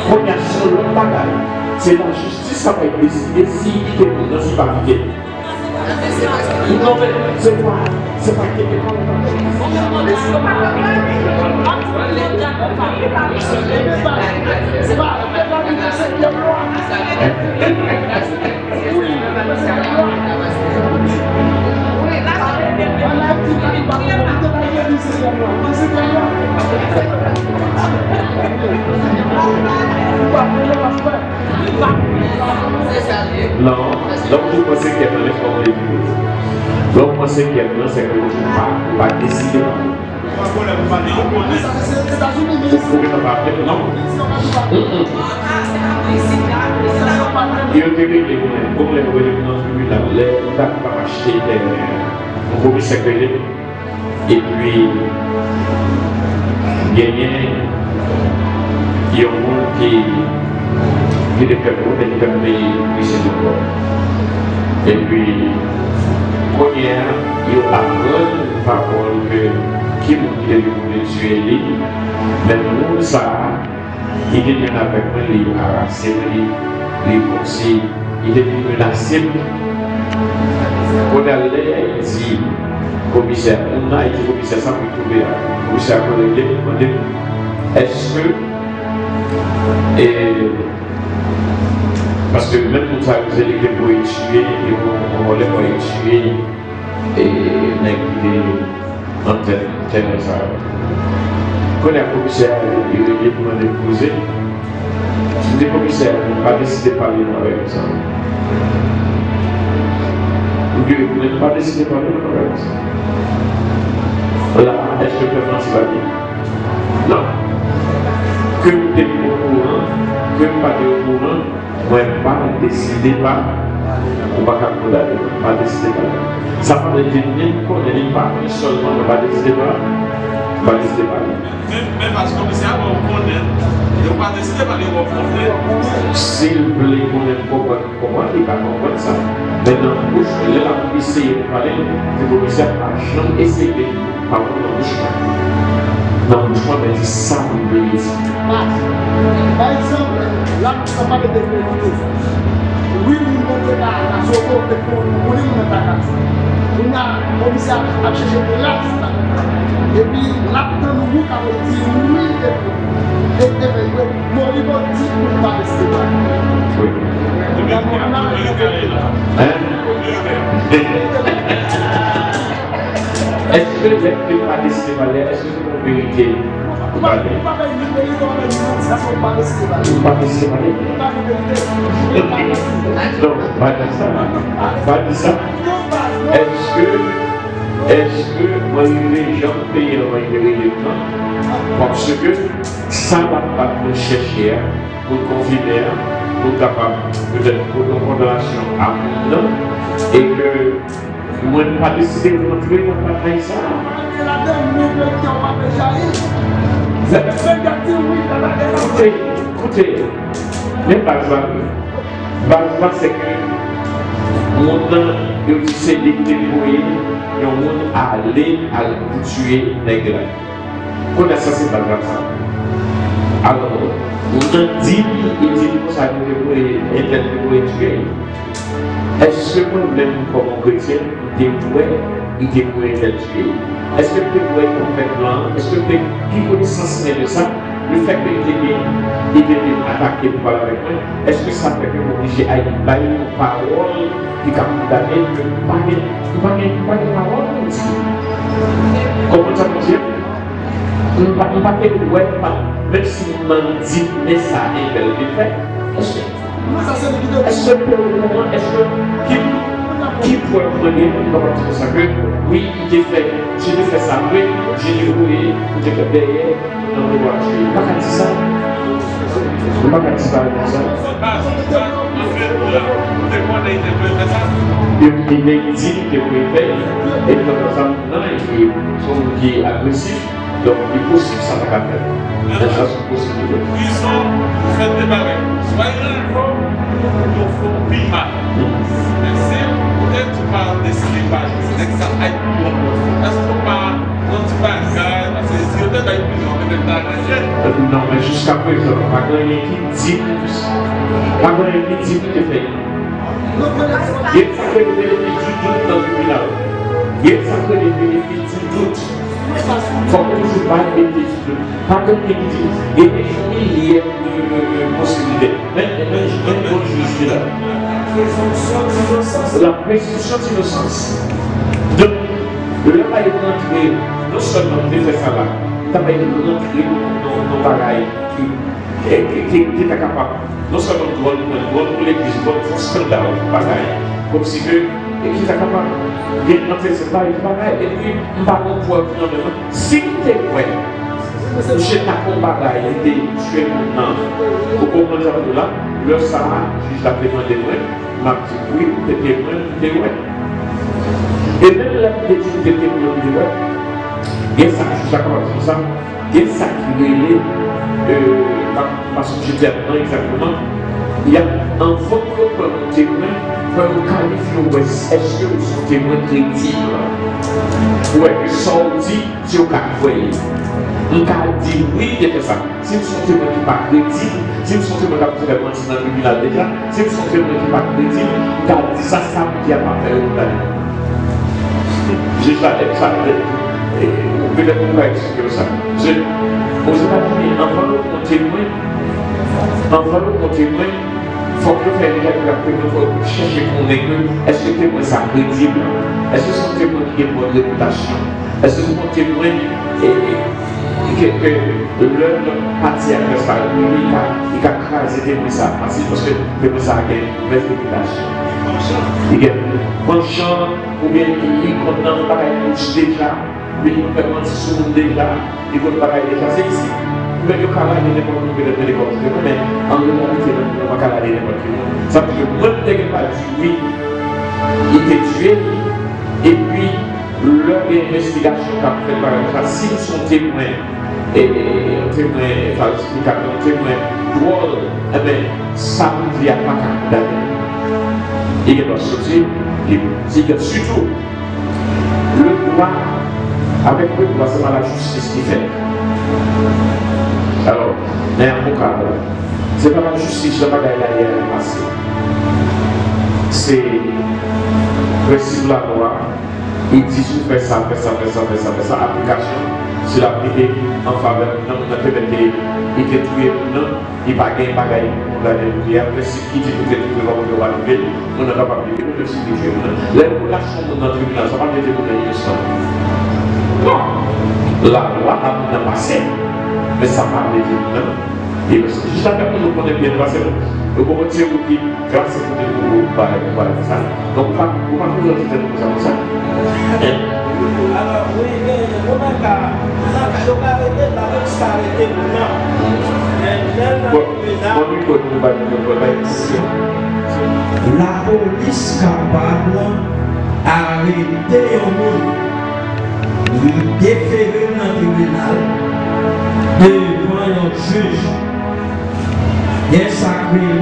Speaker 1: première chose, le bagage, c'est la justice qui va être décidée si il est dans ce papier. Non, mais c'est pas quelqu'un. Non, donc vous pensez qu'il y a un effort de vie. Donc vous pensez qu'il y a un c'est que vous ne pas décider. Vous pouvez pas parler, non? Il y a des comme les gouvernements tribunal, les pas acheter un commissaire et puis gagner il y a un monde qui est fait pour des pays qui sont de corps. Et puis, première, il y a un par rapport que qui voulait tuer lui, mais nous, ça, il est venu avec moi, il a arraché, il conseille, il est venu menacé. Quand elle dit, commissaire, on a été commissaire, ça peut trouver, commissaire, il est demandé, est-ce que, parce que même pour ça, vous allez les pour tuer, et on va les tuer, et négocier en tel ça. Quand le commissaire il est demandé de poser, je dis commissaire, on n'a pas décidé de parler avec ça. Vous n'avez pas décidé de parler avec ça. Là, est-ce que le préférence va bien? Non. Que vous êtes au courant, que vous n'êtes pas au courant, moi, je ne pas décider pas, on ne va pas décider pas. Ça veut dire qu'on n'est pas seulement, on ne va pas décider pas, on va décider pas.
Speaker 3: Même parce que c'est un bon problème, il ne va pas décider pas les bons problèmes.
Speaker 1: S'il voulait qu'on ait comment il va comprendre ça. Maintenant, là, la police essaye de parler, le commissaire a jamais essayé de parler dans le bouche. Dans le bouche, mais c'est ça qu'on veut dire.
Speaker 4: Par exemple, là, nous sommes pas de développement. Oui, nous sommes là, nous sommes là, nous sommes là. On a commencé à chercher de l'as. Et puis, là-dedans, nous avons dit oui et mon niveau dit pour ne pas rester là.
Speaker 1: Oui. Est-ce que le fait de ne pas laisser valer, est-ce que c'est une vérité? Pas laisser valer. Non, pas de ça. Pas de ça. Est-ce que moi, les gens payent le temps parce que ça va pas nous chercher pour confiner, pour capable peut-être pour une condamnation à monde et que moi ne pas décider de rentrer dans la bataille ça. Écoutez, mais par exemple, c'est que mon temps de se débrouiller, et on va aller à tuer les gars. Qu'on a ça, c'est pas grave ça. Alors, on a dit, il dit que ça nous est tuer. Est-ce que le problème comme chrétien, il est tuer? Est-ce que le tuer complètement? Est-ce que qui connaissance de ça? Le fait qu'il était attaqué pour parler avec moi, est-ce que ça fait que vous obligez à y une parole qui a condamné que pas de parole aussi? Comment ça fonctionne? Même si vous m'en dites, mais ça est bel fait, est-ce que qui pourrait prendre comme ça que oui, j'ai fait ça, oui, j'ai déroulé, j'ai fait derrière, dans le voiture. Pas qu'à dire ça. Pas qu'à dire ça. Il est dit que vous faites, et comme ça, qui est agressif, donc il est possible ça va faire. C'est ça possible.
Speaker 3: Ils sont fait des barrières. Soyez là, il faut plus mal. Peut-être tu parles de slipage, c'est que ça aille plus loin. Est-ce que quand tu vas à parce que si tu as plus loin, peut-être t'arranger.
Speaker 1: Non, mais jusqu'à présent, pas gagné qui dit plus. Pas gagné qui dit plus de fait. Il y a ça que les bénéfices du doute dans le village. Il y a ça que les bénéfices du doute. Il faut que tu parles des bénéfices du doute. Pas que les bénéfices. Il y a des milliers de possibilités. Mais je suis là. La présomption d'innocence. Donc, le pas est rentré, non seulement de faire ça là, il n'a pas été rentré dans le bagaille qui est capable, non seulement de pour l'église, pour le scandale, bagaille, comme si que, qui est capable de rentrer ce bagaille, et puis, on va pouvoir finalement, si tu es prêt, je n'ai pas bagaille, tu es maintenant, au moment de là, le Sahara, juste la demande des moyens, m'a dit oui, tu es témoin, tu es ouais. Et même la petite de témoin, tu es ouais. Il y a ça, je suis d'accord avec ça, il y a ça qui est parce que je dis exactement, il y a un votre témoin pour nous qualifier, est-ce que vous êtes témoin crédible? Ouais, que sorti sur le cas. On a dit oui, il y a ça. Si vous êtes témoin qui n'est pas crédible, si vous êtes témoin qui a dans le tribunal déjà, si vous êtes témoin qui n'est pas crédible, on a dit ça, ça qui a pas fait le j'ai ça, peut-être qu'on va expliquer ça. Aux États-Unis, en valeur qu'on témoin, il faut que le faire déjà que la première fois chercher qu'on est que, est-ce que le témoin est crédible? Est-ce que son témoin qui est bonne réputation? Est-ce que son témoin que l'homme parti après ça, il a crasé des ça parce que le ça a une mauvaise réputation. Il y a un penchant ou bien il est content par déjà, mais il peut mentir sur le déjà, il peut pas déjà, c'est ici. Mais le travail n'est pas de l'école, mais en réalité, on ne va pas aller n'importe où. Ça veut dire que moi, je n'ai pas dit oui, il était tué, et puis leur investigation qu'a fait par exemple, s'ils sont témoins, et témoins falsificateurs, témoins drôles, eh bien, ça ne veut dire pas qu'à et il y a la société, c'est que surtout, le droit, avec le droit, c'est pas la justice qui fait. Alors, mais en tout cas, c'est pas la justice, c'est pas la passé. C'est le principe de la loi, Il dit si vous faites ça, application, si la prière en faveur, non, on a fait il était tué, non, il n'a pas gagné, on a gagné, après si il dit que vous êtes arriver, on n'a pas pu vivre, on a signifié, la relation dans le tribunal, ça va pas être innocent. Non, la loi a passé, mais ça va pas être non. Et juste après, nous connaissons bien passé, nous commençons à dire, grâce à vous, par ça. Donc, vous ne pouvez pas dire comme ça.
Speaker 5: Alors, oui, on a la police capable d'arrêter un monde, de déférer dans le tribunal devant un juge. Et s'appelle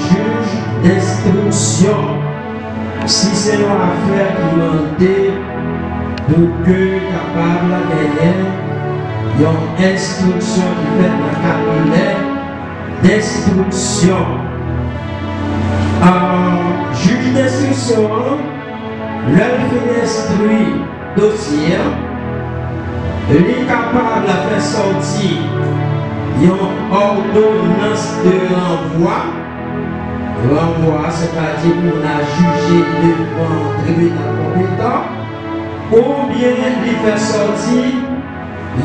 Speaker 5: juge d'instruction. Si c'est une affaire qui demande pour que capable de gagner, il y a une instruction qui fait dans le cabinet d'instruction. Juge d'instruction, l'œuvre qui instruit dossier, il est capable de faire sortir une ordonnance de renvoi. Renvoi, c'est-à-dire qu'on a jugé devant le tribunal compétent, ou bien il fait sortir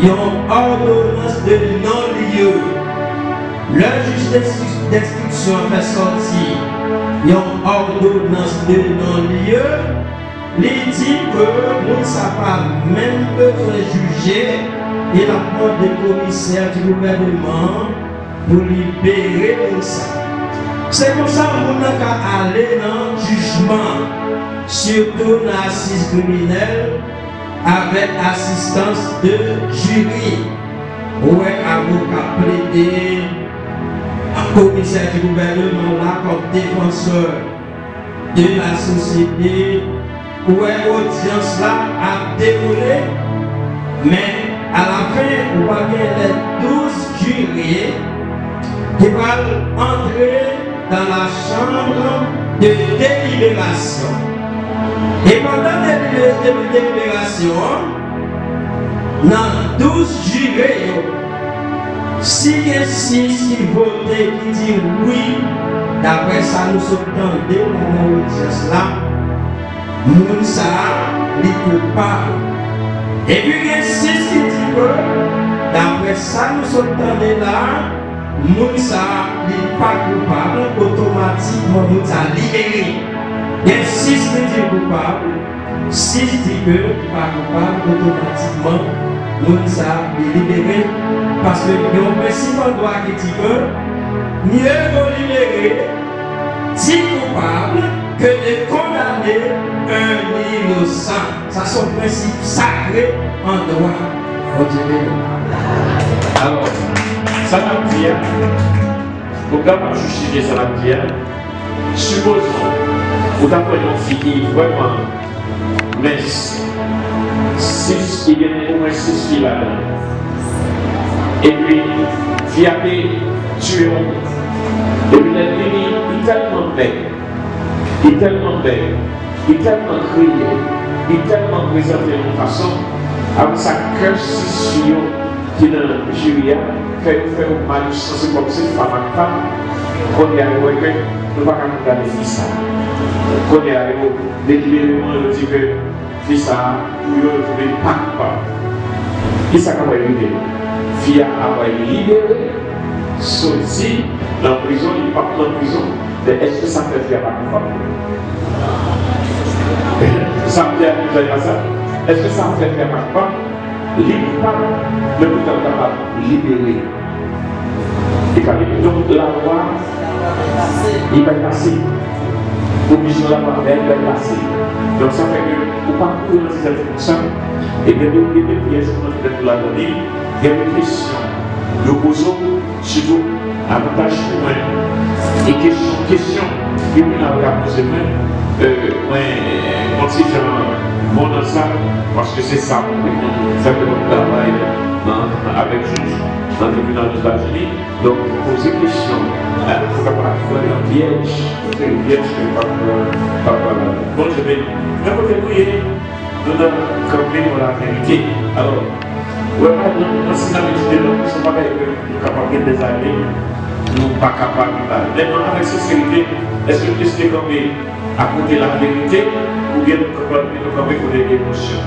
Speaker 5: une ordonnance de non-lieu. Le juge d'instruction fait sortir une ordonnance de non-lieu. Il dit que nous ne savons pas même besoin de juger et la porte des commissaires du gouvernement pour libérer tout ça. C'est pour ça qu'on a aller dans le jugement, surtout dans l'assise criminelle, avec assistance de jury, où un avocat plaidé, un commissaire du gouvernement là comme défenseur de la société, où une audience là a déroulé, mais à la fin, on va gagner les 12 jurés qui vont entrer dans la chambre de délibération. Et pendant la délibération, dans 12 jurés, si il y a 6 qui votent, qui disent oui, d'après ça nous sommes tendus dans l'audience là, nous sommes les coupables. Et puis il y a 6 qui disent que d'après ça nous sommes tendus là, Mounsa n'est pas coupable, automatiquement nous a libéré. Il y a 6 qui disent coupable, 6 disent que pas coupable, automatiquement Mounsa est libéré. Parce que il y a un principe droit qui dit que mieux vaut libérer 10 coupables que de condamner un innocent. Ça c'est un principe sacré en droit.
Speaker 1: Alors, ça veut dire, pour ne pas justifier ça veut dire, supposons, vous avez une fille vraiment mince, 6, il y a au moins 6 filles là-dedans. Et puis, il a tué un monde. Et puis, il est tellement belle, il est tellement belle, il est tellement crié, il est tellement présenté de façon, avec sa cœur 6 filles qui est dans le jury. Fait un malus, c'est comme si femme à femme, qu'on est arrivé, nous ne pouvons pas regarder ça. Qu'on est arrivé, délibérément, on dit que c'est ça, nous ne pouvons pas. Qui ça va arriver? Fille a été libérée, sortie dans la prison, il part dans la prison. Est-ce que ça fait faire à la femme? Ça me dit à ça? Est-ce que ça fait faire à la femme? Libre pas, mais vous êtes capable de libérer. Et quand donc la loi, il va passer. L'obligation de la loi, elle va passer. Donc ça fait que vous parcourez dans cette fonction, et bien des pièges qu'on a la donner, il y a des questions. Nous posons surtout avantage pour moi. Et question, et puis on a posé moi, quand c'est bon dans ça, parce que c'est ça, ça que notre travail avec juge dans le tribunal des États-Unis. Donc, poser des questions, il ne faut pas faire un piège, c'est une piège que pas. Bon, je vais n'importe où, nous devons camper pour la vérité. Alors, dans ce cas de nous ne sommes pas capables de des années, nous ne sommes pas capables de parler. Maintenant, avec sincérité, est-ce que nous sommes campés à côté de la vérité ou bien nous sommes campés pour des émotions?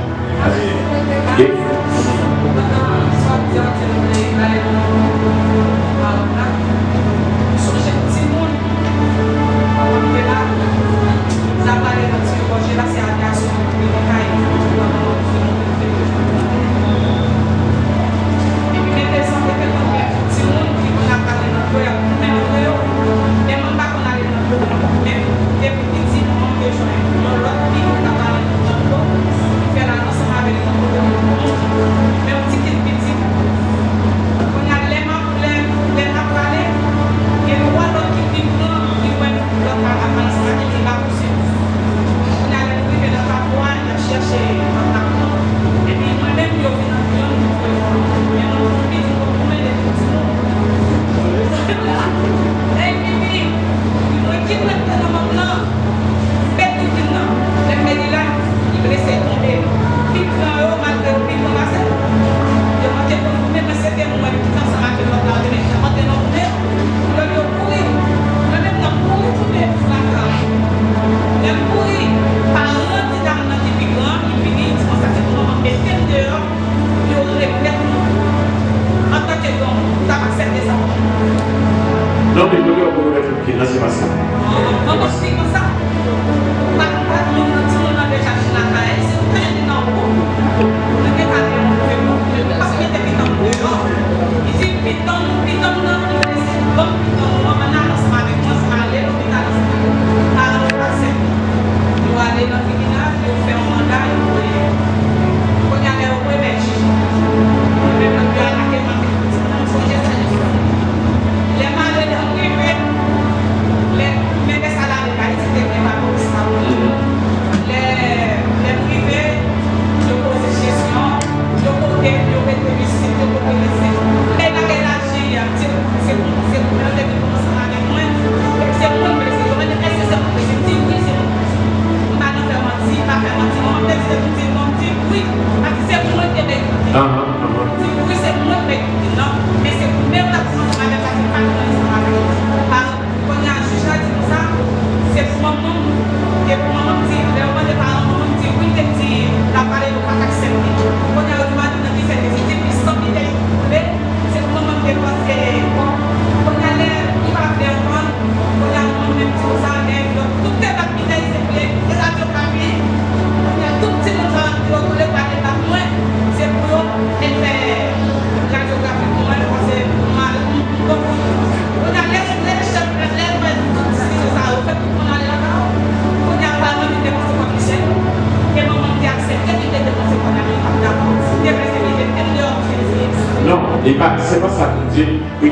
Speaker 1: Et c'est pas ça qu'on dit, oui,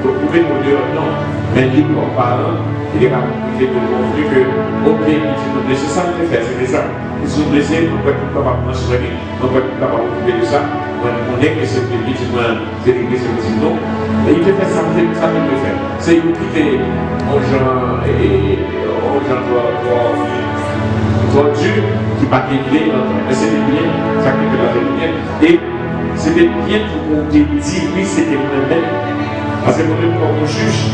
Speaker 1: vous pouvez nous dire non, mais libre en parlant, il est capable de montrer que, ok, si nous blessés, ça nous fait, c'est ça. Si nous blessés, nous pouvons être capables de soigner, nous pouvons être capables de couper de ça, on est que c'est petit, c'est l'église, c'est petit, non. Et il peut faire ça, ça peut le faire. C'est une quitter aux gens trop dur, qui pas qu'il mais c'est bien, ça qui peut la lumière. Et c'était bien pour qu'on te dise, oui, c'était moi-même. Parce que nous-mêmes, quand on juge,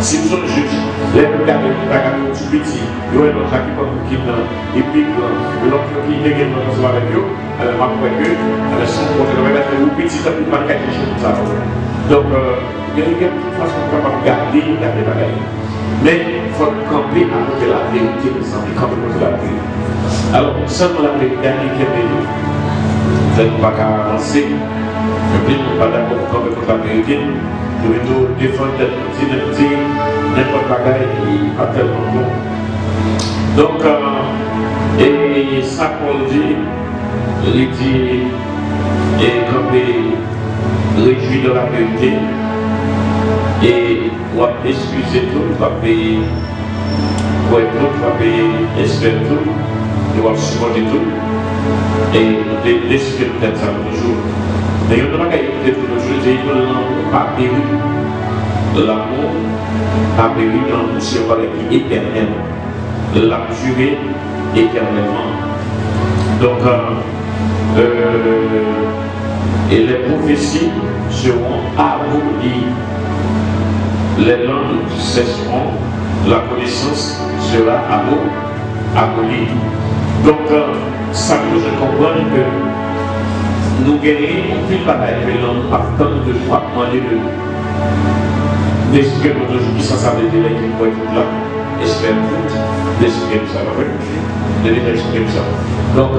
Speaker 1: si nous sommes juges, les regarder, nous regardons tout petit, nous avons notre qui peut nous et puis l'autre qui est également avec eux, alors ma foi que, son côté, nous regardons tout petit, ça ne peut pas quelque chose comme ça. Donc, il y a une façon capable de garder la bagaille. Mais il faut camper à côté de la vérité, nous sommes camper à côté de la vérité. Alors, seulement la vérité, vous n'êtes pas qu'à avancer, mais vous n'êtes pas d'accord pour camper contre la vérité. Nous devons défendre n'importe quoi qui n'est pas tellement bon. Donc, et ça qu'on dit, il dit, et camper, réjouir de la vérité, et on va excuser tout, on va payer pour être tout, on va payer espérer tout, on va supporter tout, et nous décider peut-être ça toujours. Mais il y a un bagage qui est toujours, j'ai dit, pas périr. L'amour a péri dans le ciel éternel. La durée éternellement. Donc, et les prophéties seront abolies. Les langues cesseront, la connaissance sera abolie. Donc, ça nous je comprends que nous gagnons plus bataille que l'homme partant de joie, demander d'expliquer notre jour qui ça veut dire qu'il faut être là, espère tout, d'expliquer ça, de l'expliquer ça. Donc,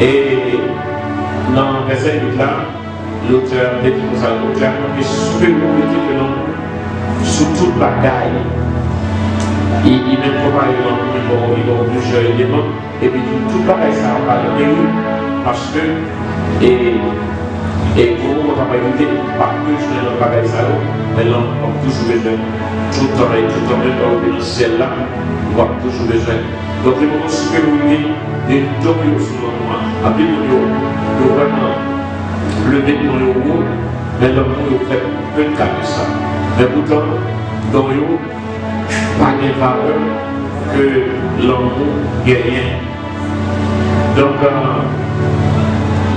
Speaker 1: et dans le verset 8 là, l'auteur dit comme ça, l'auteur est supériorité que l'homme sous toute bagaille. Il même pas il va plusieurs éléments, et puis toute bagaille ça va parler parce que et pour vous, on va éviter pas plus de la bagaille ça, mais l'homme a toujours besoin, tout le temps dans le ciel là, on va toujours besoin. Donc, il faut supériorité de dominer sur le moment. Après, nous vraiment lever dans le haut, mais l'homme nous fait peu de cas de ça. Mais pourtant, dans le haut, pas de valeur que l'homme gagne. Donc,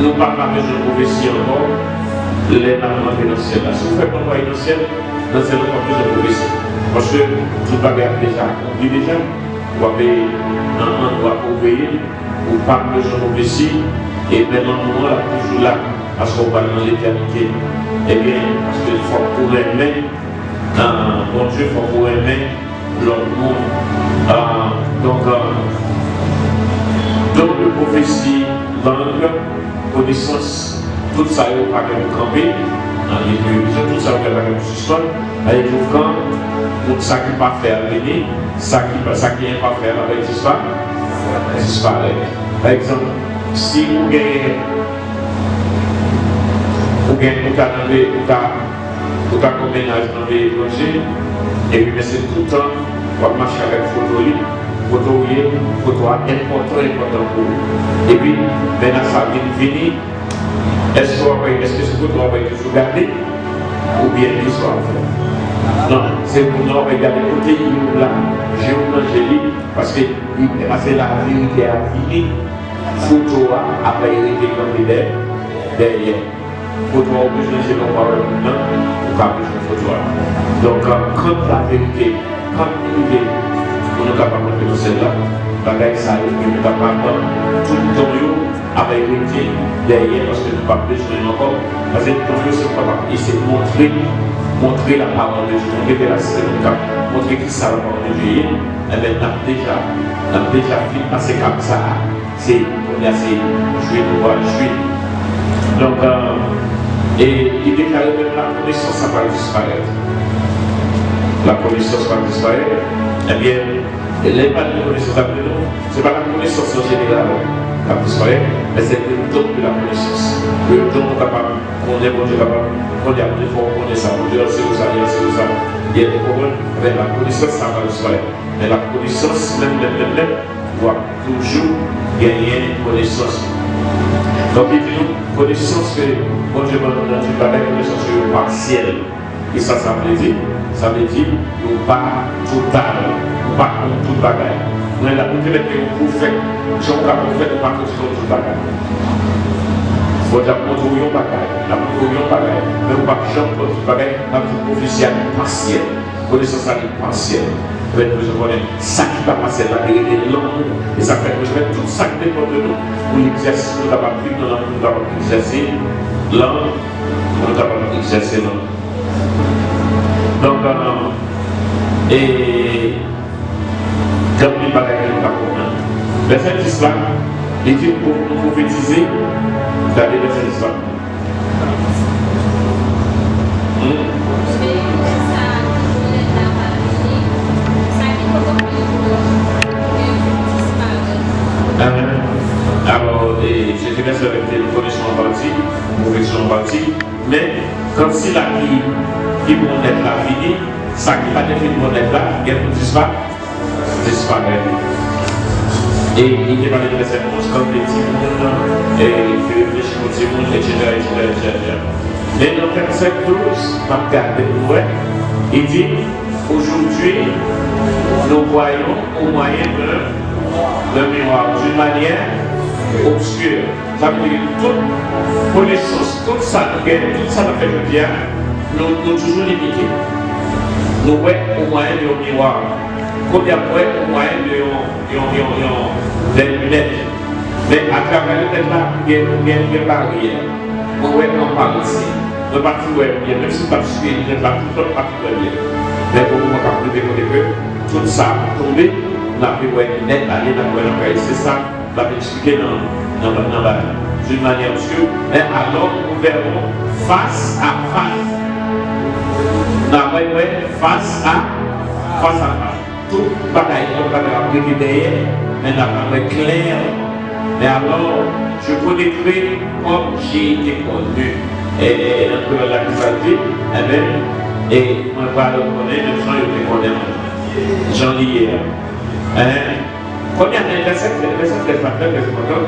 Speaker 1: nous ne parlons pas besoin de prophétie encore, les mamans dans le ciel. Si vous faites un voyage dans le ciel, dans le ciel, on n'a pas besoin de prophétie. Parce que tout le bagage déjà accompli déjà. Vous avez un endroit pour veiller, ou pas besoin de prophétie, et maintenant nous là toujours là, parce qu'on va dans l'éternité. Eh bien, parce qu'il faut pour aimer, mon Dieu, il faut pour aimer l'homme. Donc, de prophétie, langue, connaissance, tout ça, il va pas camper, tout ça, il va pas suspendre, avec le camp. Donc ça qui ne pas faire venir, ça qui n'est pas faire avec disparaît. Par exemple, si vous gagnez un ménage dans les étrangers, et puis c'est tout le temps, vous marchez avec photo important pour vous. Et puis, maintenant ça vient venir, est-ce que ce photo va être toujours gardé, ou bien il soit fait? Non, c'est pour nous regarder côté là, j'ai un angélique, parce que la vérité a fini, photo a été comme derrière. Photo a besoin de nos paroles maintenant, ou pas besoin de photo. Donc, quand la vérité, quand l'unité, on est capable de faire celle-là, bagaille ça arrive, on est capable de tout le temps avec vérité derrière, parce que nous n'avons pas besoin encore, parce que nous c'est capable, et c'est montrer la parole de Dieu, montrer la sécurité, montrer qui ça la parole de Dieu, et bien on a déjà fait passer comme ça, c'est on a assez joué, pouvoir jouer. Donc, et il déclare même la connaissance, ça va disparaître. La connaissance va disparaître, eh bien, les pas de connaissance après nous, ce n'est pas la connaissance en général qui va disparaître, mais c'est le don de la connaissance. Le don capable, qu'on est bon Dieu capable, qu'on est appelé fort, qu'on est ça, on dit c'est ça. Il y a des problèmes, mais la connaissance, ça va disparaître. Mais la connaissance, même, doit toujours gagner connaissance. Donc, il dit nous, connaissance que, bon Dieu m'a donné, pas de connaissance partielle. Et ça veut dire, nous pas total, nous pas contre tout bagaille. Nous avons la possibilité de prophète, Jean la prophète, nous pas contre tout bagaille. Vous avez montré un bagaille, mais nous pas Jean contre tout bagaille, nous avons une prophétie partielle, connaissance partielle. Nous avons ça qui va passer la vérité de l'homme, et ça fait que nous avons tout ça qui dépend de nous, pour l'exercice, nous avons pris dans l'homme, nous avons exercé l'homme, nous avons exercé l'homme. Donc, et comme il va gagner le comprendre. Verset 10 là, il dit pour nous prophétiser, regardez verset 10 là. Alors, je te laisse avec des connaissances en partie, mauvaises en partie, mais comme si la vie qui vont être là fini, ça qui va être fini vont être là, il y a tout disparaît. Et il est parlé de cette chose comme des petits mondes, et il fait réfléchir aux petits mondes, etc. Mais dans le verset 12, on regarde pour vous, il dit aujourd'hui, nous voyons au moyen de miroir d'une manière obscur. Ça veut dire que toute connaissance, tout ça nous fait le bien, nous toujours limités. Nous voyons au moyen de miroir. Combien de fois au moyen de lunettes. Mais à travers le tête là, il y a une barrière. On voit en parle ici. Le parti web, même si le parti n'est pas tout le parti web. Mais pour nous, on peut que tout ça tomber, la net, aller dans le c'est ça, la expliquer dans d'une manière obscure. Mais alors, nous verrons face à face. Face à face. Tout bataille, on va la derrière, mais la parole claire. Mais alors, je connaîtrai comme j'ai été connu. Et entre la qualité, et on va le connaître, les gens étaient condamnés. J'en lis hier. Combien de verset très important.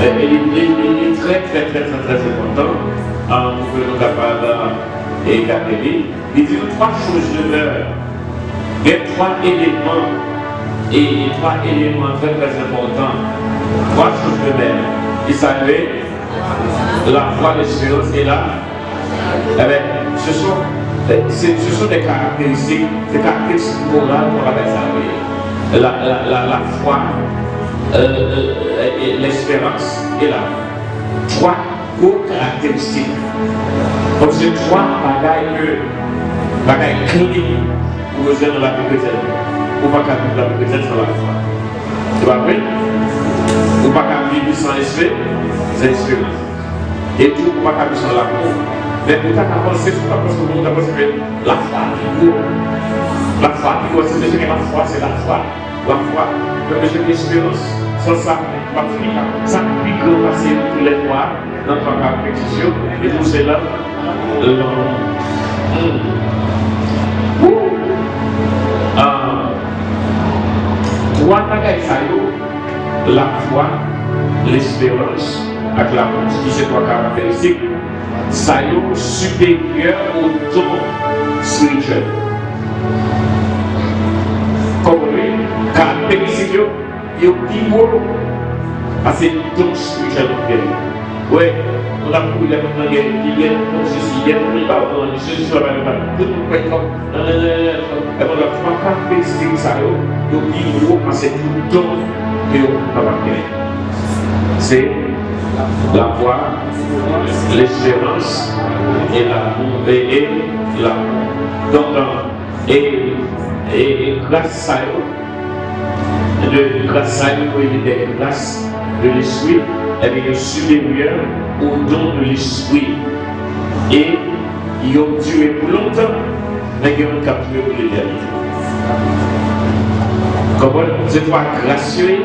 Speaker 1: Il est très important. Nous pouvons capables et garder. Il dit trois choses de l'heure. Il y a trois éléments. Et trois éléments très importants. Trois choses de l'heure. Il s'appelle la foi, l'espérance et la. Ce sont des caractéristiques morales qu'on va savoir. La foi, l'espérance et la. Trois caractéristiques. Donc c'est trois bagailles clés pour rejoindre la vie chrétienne. On ne peut pas vivre la vie chrétienne sans la foi. Tu vas vrai? On ne peut pas vivre sans l'espérance. Et tout, on ne peut pas vivre sans l'amour. Mais pour ta pensée, c'est pas parce que vous avez pensé que la foi qui vaut. La foi qui vaut, c'est que la foi, c'est la foi. La foi, comme j'ai l'espérance, sans ça, pas fini. Ça pique passer tous les mois dans notre compétition. Et tout cela, trois bagailles, la foi, l'espérance, avec l'amour, qui c'est trois caractéristiques. Ça est supérieur au don spirituel. Comme lui, caractéristique, il y a plus gros parce que don spirituel. Oui, on a beaucoup de gens qui viennent, ceci, il y a des gens qui sont là, tout le monde et on a trois caractéristiques, ça il y a plus gros parce que tout don que on a gagné. C'est la foi, l'espérance et l'amour. Donc, et grâce à eux, des grâces de l'esprit, elle est supérieure au don de l'esprit. Et ils ont duré pour longtemps, mais ils ont capturé pour l'éternité. Comment c'est pas gracieux,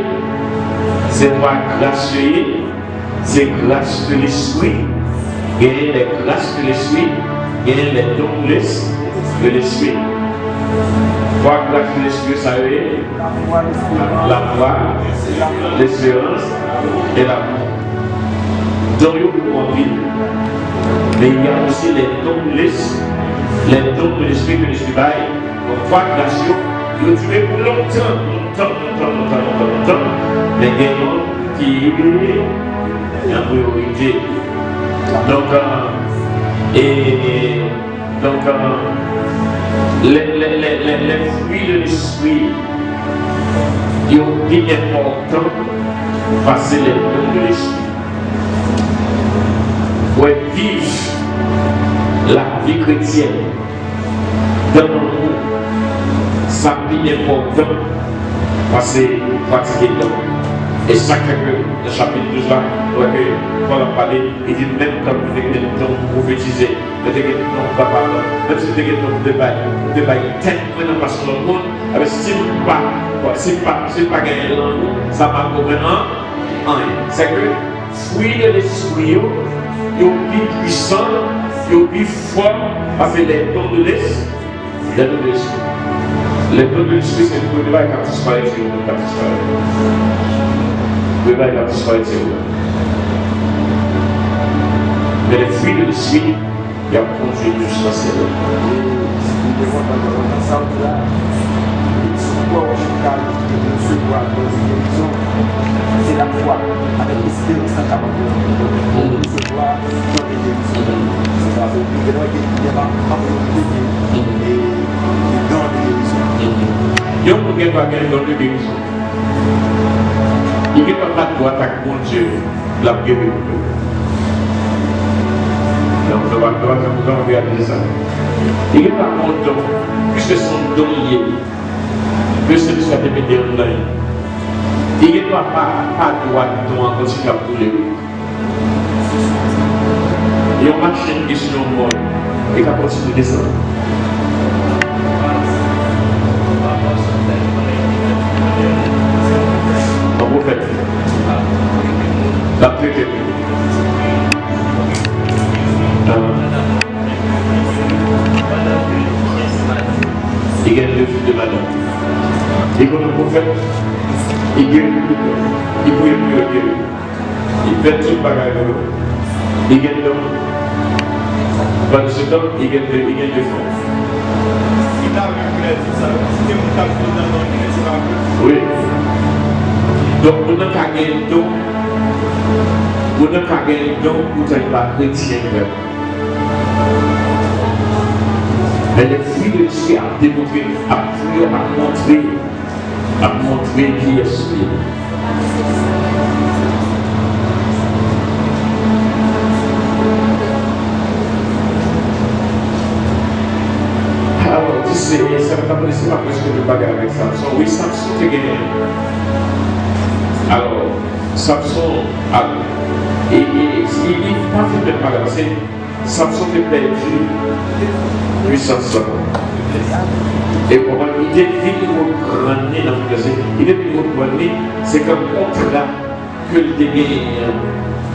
Speaker 1: c'est grâce de l'esprit. Il y a les grâces de l'esprit, il y a les dons de l'esprit. Trois grâces de l'esprit, ça veut dire la foi, l'espérance et l'amour. Donc, il y a mais il y a aussi les dons de l'esprit que l'esprit baille. Donc, trois grâces, ils ont duré pour longtemps. Mais il y a qui est en priorité. Donc, les fruits de l'esprit, ils ont été importants pour passer les dons de l'esprit. Pour vivre la vie chrétienne dans le monde, ça est important parce que pratiquer le temps. Et chaque le chapitre 12 là, Paul a parlé, il dit même quand vous avez le temps pour prophétiser, vous avez le temps pour parler, même si vous avez le temps pour débailler, tellement parce que le monde, si vous pas gagné dans le monde, ça va comprendre rien. C'est que fruit de l'esprit, ils sont plus puissants, ils sont plus forts, parce que les dons de l'esprit, les dons de l'esprit, c'est le débat qui a disparu, c'est le débat qui a disparu. Le débat qui a disparu, c'est le. Mais les fruits de l'esprit, il y a conduit jusqu'à ces dons.
Speaker 6: encore de recevoir nos guérisons, c'est la foi avec l'espérance capable de recevoir nos guérisons. C'est parce que nous devons être capables de et dans les guérisons.
Speaker 1: Yo pour qu'il va gagner dans le guérison. Il n'est pas de droit à mon Dieu, la guérison. Donc, nous allons regarder ça. Il n'est pas mon don, puisque son don lié, que celui soit démédé en l'air. Il n'est pas droit de don en continuant à brûler. Il y a une machine qui est sur le monde et qui continue de descendre. Un prophète, la traité. Il gagne le fils de madame. Et quand le prophète, il guérit le plus, il ne pouvait plus le guérir. Il fait tout le bagage. Il gagne l'homme. Pendant ce temps, il gagne le fond. Oui. Donc, on n'a qu'à gagner le don. On n'a qu'à gagner le don pour ne pas chrétien. Mais les fruits de l'esprit ont démontré, à montrer qui est celui. Alors, ça ne me pas presque de bagarre avec Samson. Oui, Samson est gagné. Alors, Samson, il n'est pas fait de bagarre. Samson est perdu. Puissance. Et pour moi, il est venu reprendre dans le passé. Il est venu reprendre, c'est comme contrat que le dégât,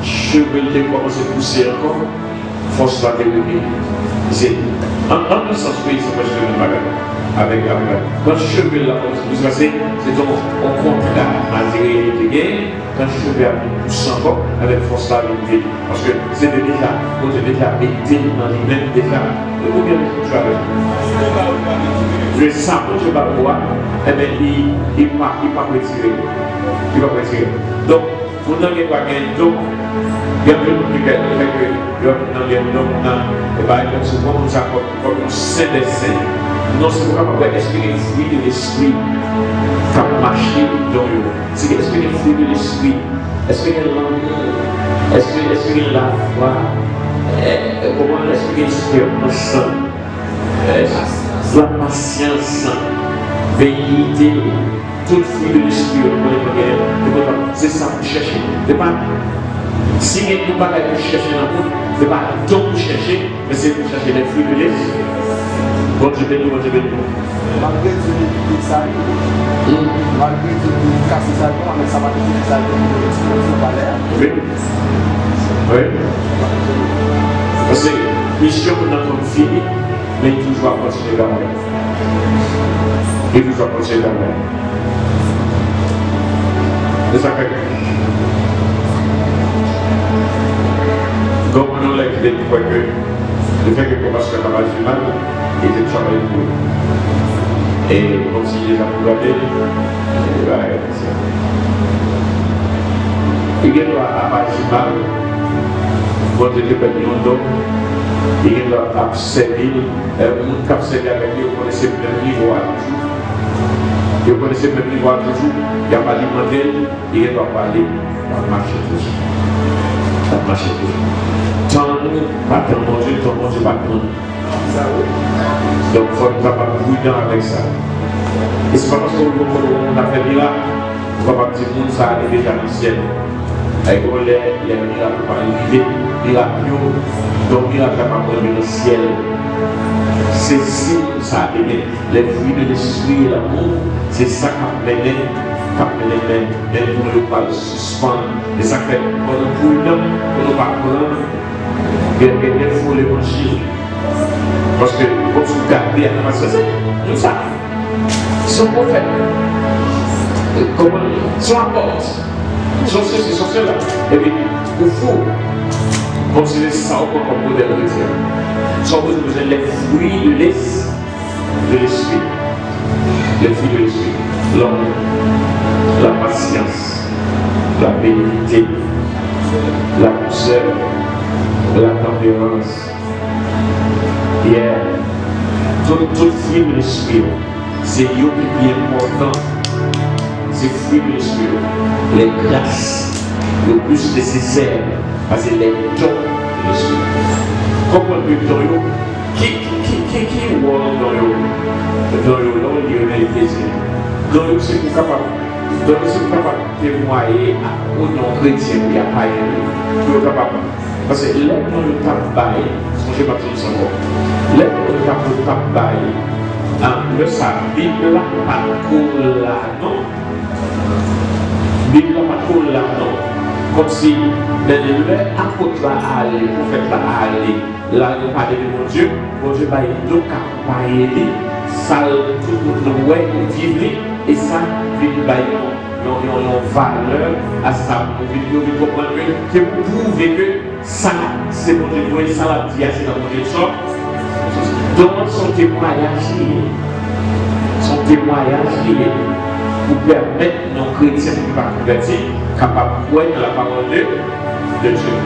Speaker 1: cheveux de commencer à pousser encore, force va dérouler. C'est en un sens, oui, c'est pas cheveux de bagarre. Avec quand cheveux là commence à pousser, c'est donc on contrat matériel de dégât. Quand je vais pousser encore, avec force va dérouler. Parce que c'est déjà, on est déjà été dans les mêmes déjà. Combien de choses tu as fait? Le sapin, je ne vais pas voir, eh bien, il ne va pas retirer. Il va retirer. Donc, pour nous, il va gagner. Donc, il y a plus de gens qui ont des noms, et souvent, nous avons comme un saint des saints. Non, c'est pour avoir l'esprit de fruit de l'esprit qui a marché dans eux. C'est l'esprit de fruit de l'esprit. L'esprit de l'amour, l'esprit de la foi. Comment l'esprit d'espérance, la patience, bénité, tout fruit de l'esprit, c'est ça que vous cherchez. Si vous ne pas chercher dans le monde, ce n'est pas donc vous chercher, mais c'est pour chercher les fruits de l'esprit. Bon, je vais nous.
Speaker 6: Malgré tout le ça, malgré tout le casse ça, mais ça va être ça de l'explosion.
Speaker 1: Oui. Parce que mission pour notre fini, mais toujours à continuer la main. Et toujours à continuer la main. C'est ça que. Donc, nous l'avons dit que le fait que commence le travail du mal était travail pour nous. Et comme si les gens pouvaient il y a à partir du mal. Quand tu es perdu en dos, il y a un servir, un cap servir avec lui, vous connaissez le même niveau à toujours. Vous connaissez le même niveau à toujours, il n'y a pas alimentaire, il doit parler, il va marcher toujours. Ça marche toujours. Tant pas tant manger, tant manger pas tant. Donc il faut être capable de prudent avec ça. Et c'est pas parce qu'on a fait miracle, on va pas dire que ça allait déjà dans le ciel. Avec les miracles par arriver, miracle, donc miracle va prendre le ciel. C'est si ça a mené les fruits de l'esprit et l'amour, c'est ça qui a mené même pour ne pas le suspendre. Et ça fait qu'on ne peut pas prendre, il faut l'évangile. Parce que quand vous regardez à la c'est ça. Son prophète, comment son apôtre. Son ceci, son cela. Et puis, il faut considérer ça comme modèle chrétien. Sans besoin des fruits de l'esprit. Les fruits de l'esprit. l'amour, la patience, la bénignité, la douceur, la tempérance. Tout fruit de l'esprit, c'est eux qui est important. C'est fruit de l'esprit. Les grâces le plus nécessaires, parce que les dons de l'esprit. Comment dans eux, qui voit dans eux, les plaisirs. Dans eux, c'est pour capable. Donc, c'est capable de témoigner au non-chrétien qui a pas aimé. Parce que l'aide dans le tabac, je ne sais pas tout ça. L'aide dans le tabac, le Bible là, pas cool là, non. Bible là, pas cool là, non. Comme si, le apôtre là aller, le prophète là aller, là, il parle de mon Dieu va donc accompagner, ça, tout le monde ouais, vivre, et ça, vivre, une valeur à ça, pour comprendre que vous pouvez que ça, c'est mon Dieu, ça la vie, c'est dans mon Dieu. Donc, son témoignage pour permettre nos chrétiens qui ne sont pas convertis, capables de croire dans la parole de Dieu.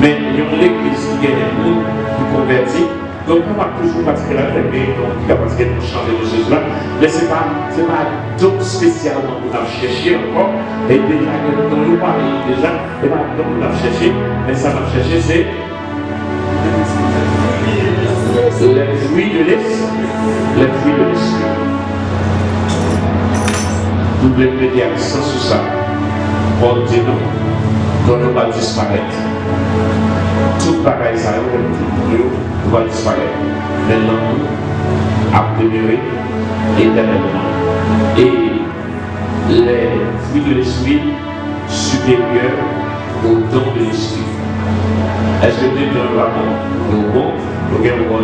Speaker 1: Mais il y a l'église qui gagne un monde qui convertit. Donc, on va toujours pratiquer la tête, donc il a pratiqué pour changer de choses là. Mais ce n'est pas donc spécialement pour nous chercher encore. Et déjà, quand nous parlons déjà, et pas donc on a cherché, mais ça va chercher, c'est les fruits de l'esprit. Nous voulons mettre accent sur ça. Paul dit non, donc on va disparaître. Tout pareil, ça va disparaître. Maintenant, nous à demeurer éternellement. Et les fruits de l'esprit supérieurs aux dons de l'esprit. Est-ce que Dieu donne le bon, le gain au bon,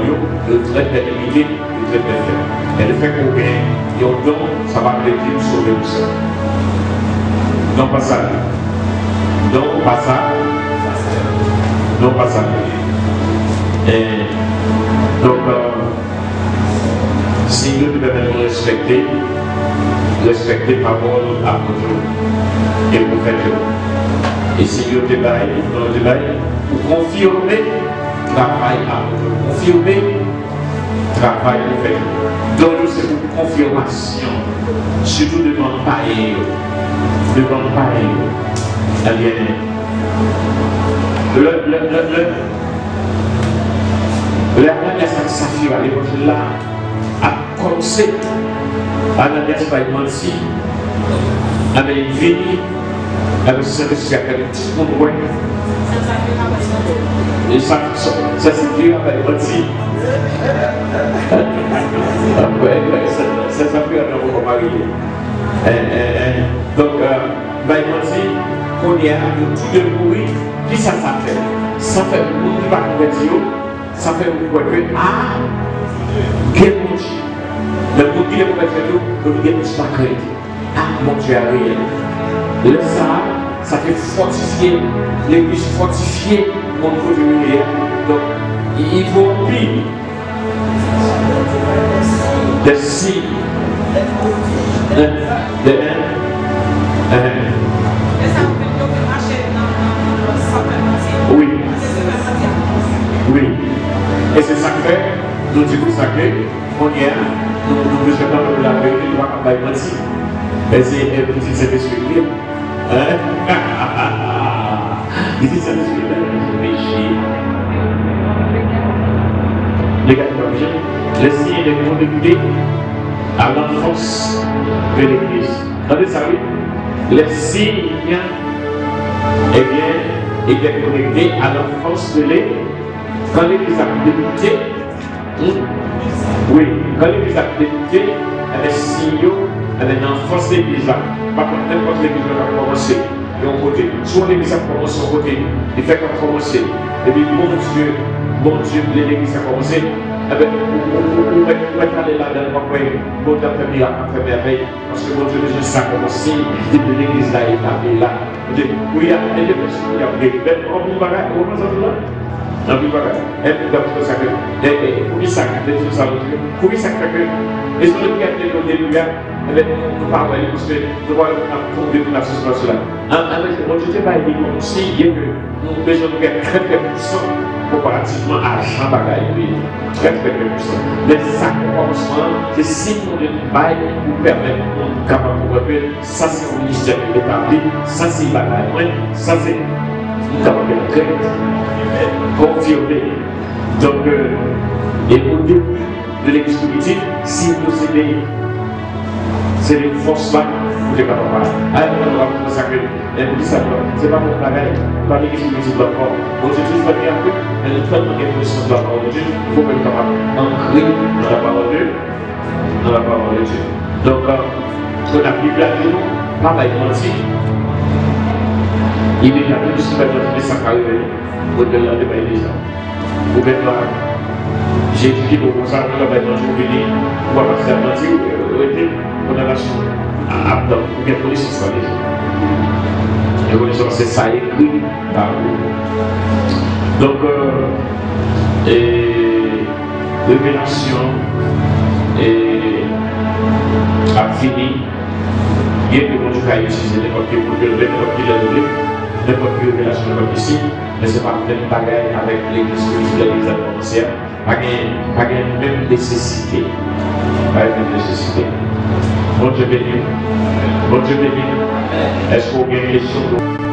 Speaker 1: le trait limité, le trait perfect. Et le fait qu'on gagne, il y a un don, ça va aider à sauver tout ça. Non, pas ça. Non, pas ça. Non, pas ça. Et donc, si nous devons respecter parole à notre et pour faire et si nous devons dans le débat, pour confirmer travail à notre, confirmer travail pour faire. Donc, c'est pour confirmation, surtout devant païen, L'Ananias et Saphira, l'évangile là, a commencé. Ananias va y mentir, avec une vie, avec ce que c'est qu'elle a dit pour moi. Et ça Saphira va y mentir. Ça Saphira va y marier. Donc, va y mentir qu'on y a tout de bruit. Qui ça fait? Ça fait beaucoup de parcours. Ça fait beaucoup de quel mon Dieu. Le monde qui est pour faire le disparaître. Mon Dieu a réel. Le ça fait fortifier, l'église fortifiée mon côté lumière. Donc, il faut oublier des signes de oui. Oui. Et c'est ça que fait, nous disons ça que, on y a, nous rejetons la vérité, nous ne pouvons pas mentir. Mais c'est un petit Saint-Esprit. Il dit Saint-Esprit, péché. Les gars, les signes de connectés à l'enfance de l'Église. Attendez ça, oui. Les signes, eh bien, il est connecté à l'enfance de l'Église. Quand l'Église a débuté, oui, quand l'Église a débuté, elle est signaux, elle est l'enfance de l'Église. Par contre, n'importe l'Église va commencer de l'autre côté. Soit l'Église a commencé de l'autre côté, il fait qu'elle commencer. Et puis, bon Dieu, l'Église a commencé. Eh bien, on va aller là-dedans, on va faire miracle après merveille, parce que mon Dieu, déjà, ça a commencé, depuis l'Église là, et là. Oui, il y a des personnes qui ont des belles, on va là. Non, plus pas. Et pour ça que, pour ça que, pour ça que, et sur le cas de début, nous parlons parce que nous voyons tomber dans la situation là. Moi, je ne sais pas, il conseille que nous besoin de faire très très puissant comparativement à Jean Bagaille. Très très puissant. Mais ça, commencement, c'est si nous ne bail pour permettre de capable de repérer, ça c'est un ministère qui est établi, ça c'est Bagaille, ça c'est nous capable de très confirmer. Donc, et au début de l'église politique, si nous c'est les forces là pour les capables. Alors, on va consacrer c'est pas mon travail, pas l'église politique d'abord. Aujourd'hui, je vais dire que le traitement des positions de la parole de Dieu, il faut que nous soyons ancrés dans la parole de Dieu. Dans la parole de Dieu. Donc, on a Bible là, nous, pas mal menti. Il est là, nous sommes dans les sacrés, au-delà de l'église. Vous pouvez voir, j'ai étudié pour ça, nous avons un jour venu, on va passer à mentir, on a la chose à bien connaissance par les gens. La connaissance, c'est ça écrit par vous. Donc, révélation a fini. Bien que mon Dieu a utilisé n'importe quel n'importe quelle révélation comme ici, mais ce n'est pas même bagaille avec l'église politique, l'église ancienne, pas de même nécessité. Pas de même nécessité. Bon Dieu béni. Bon Dieu béni. Est-ce qu'on a une question?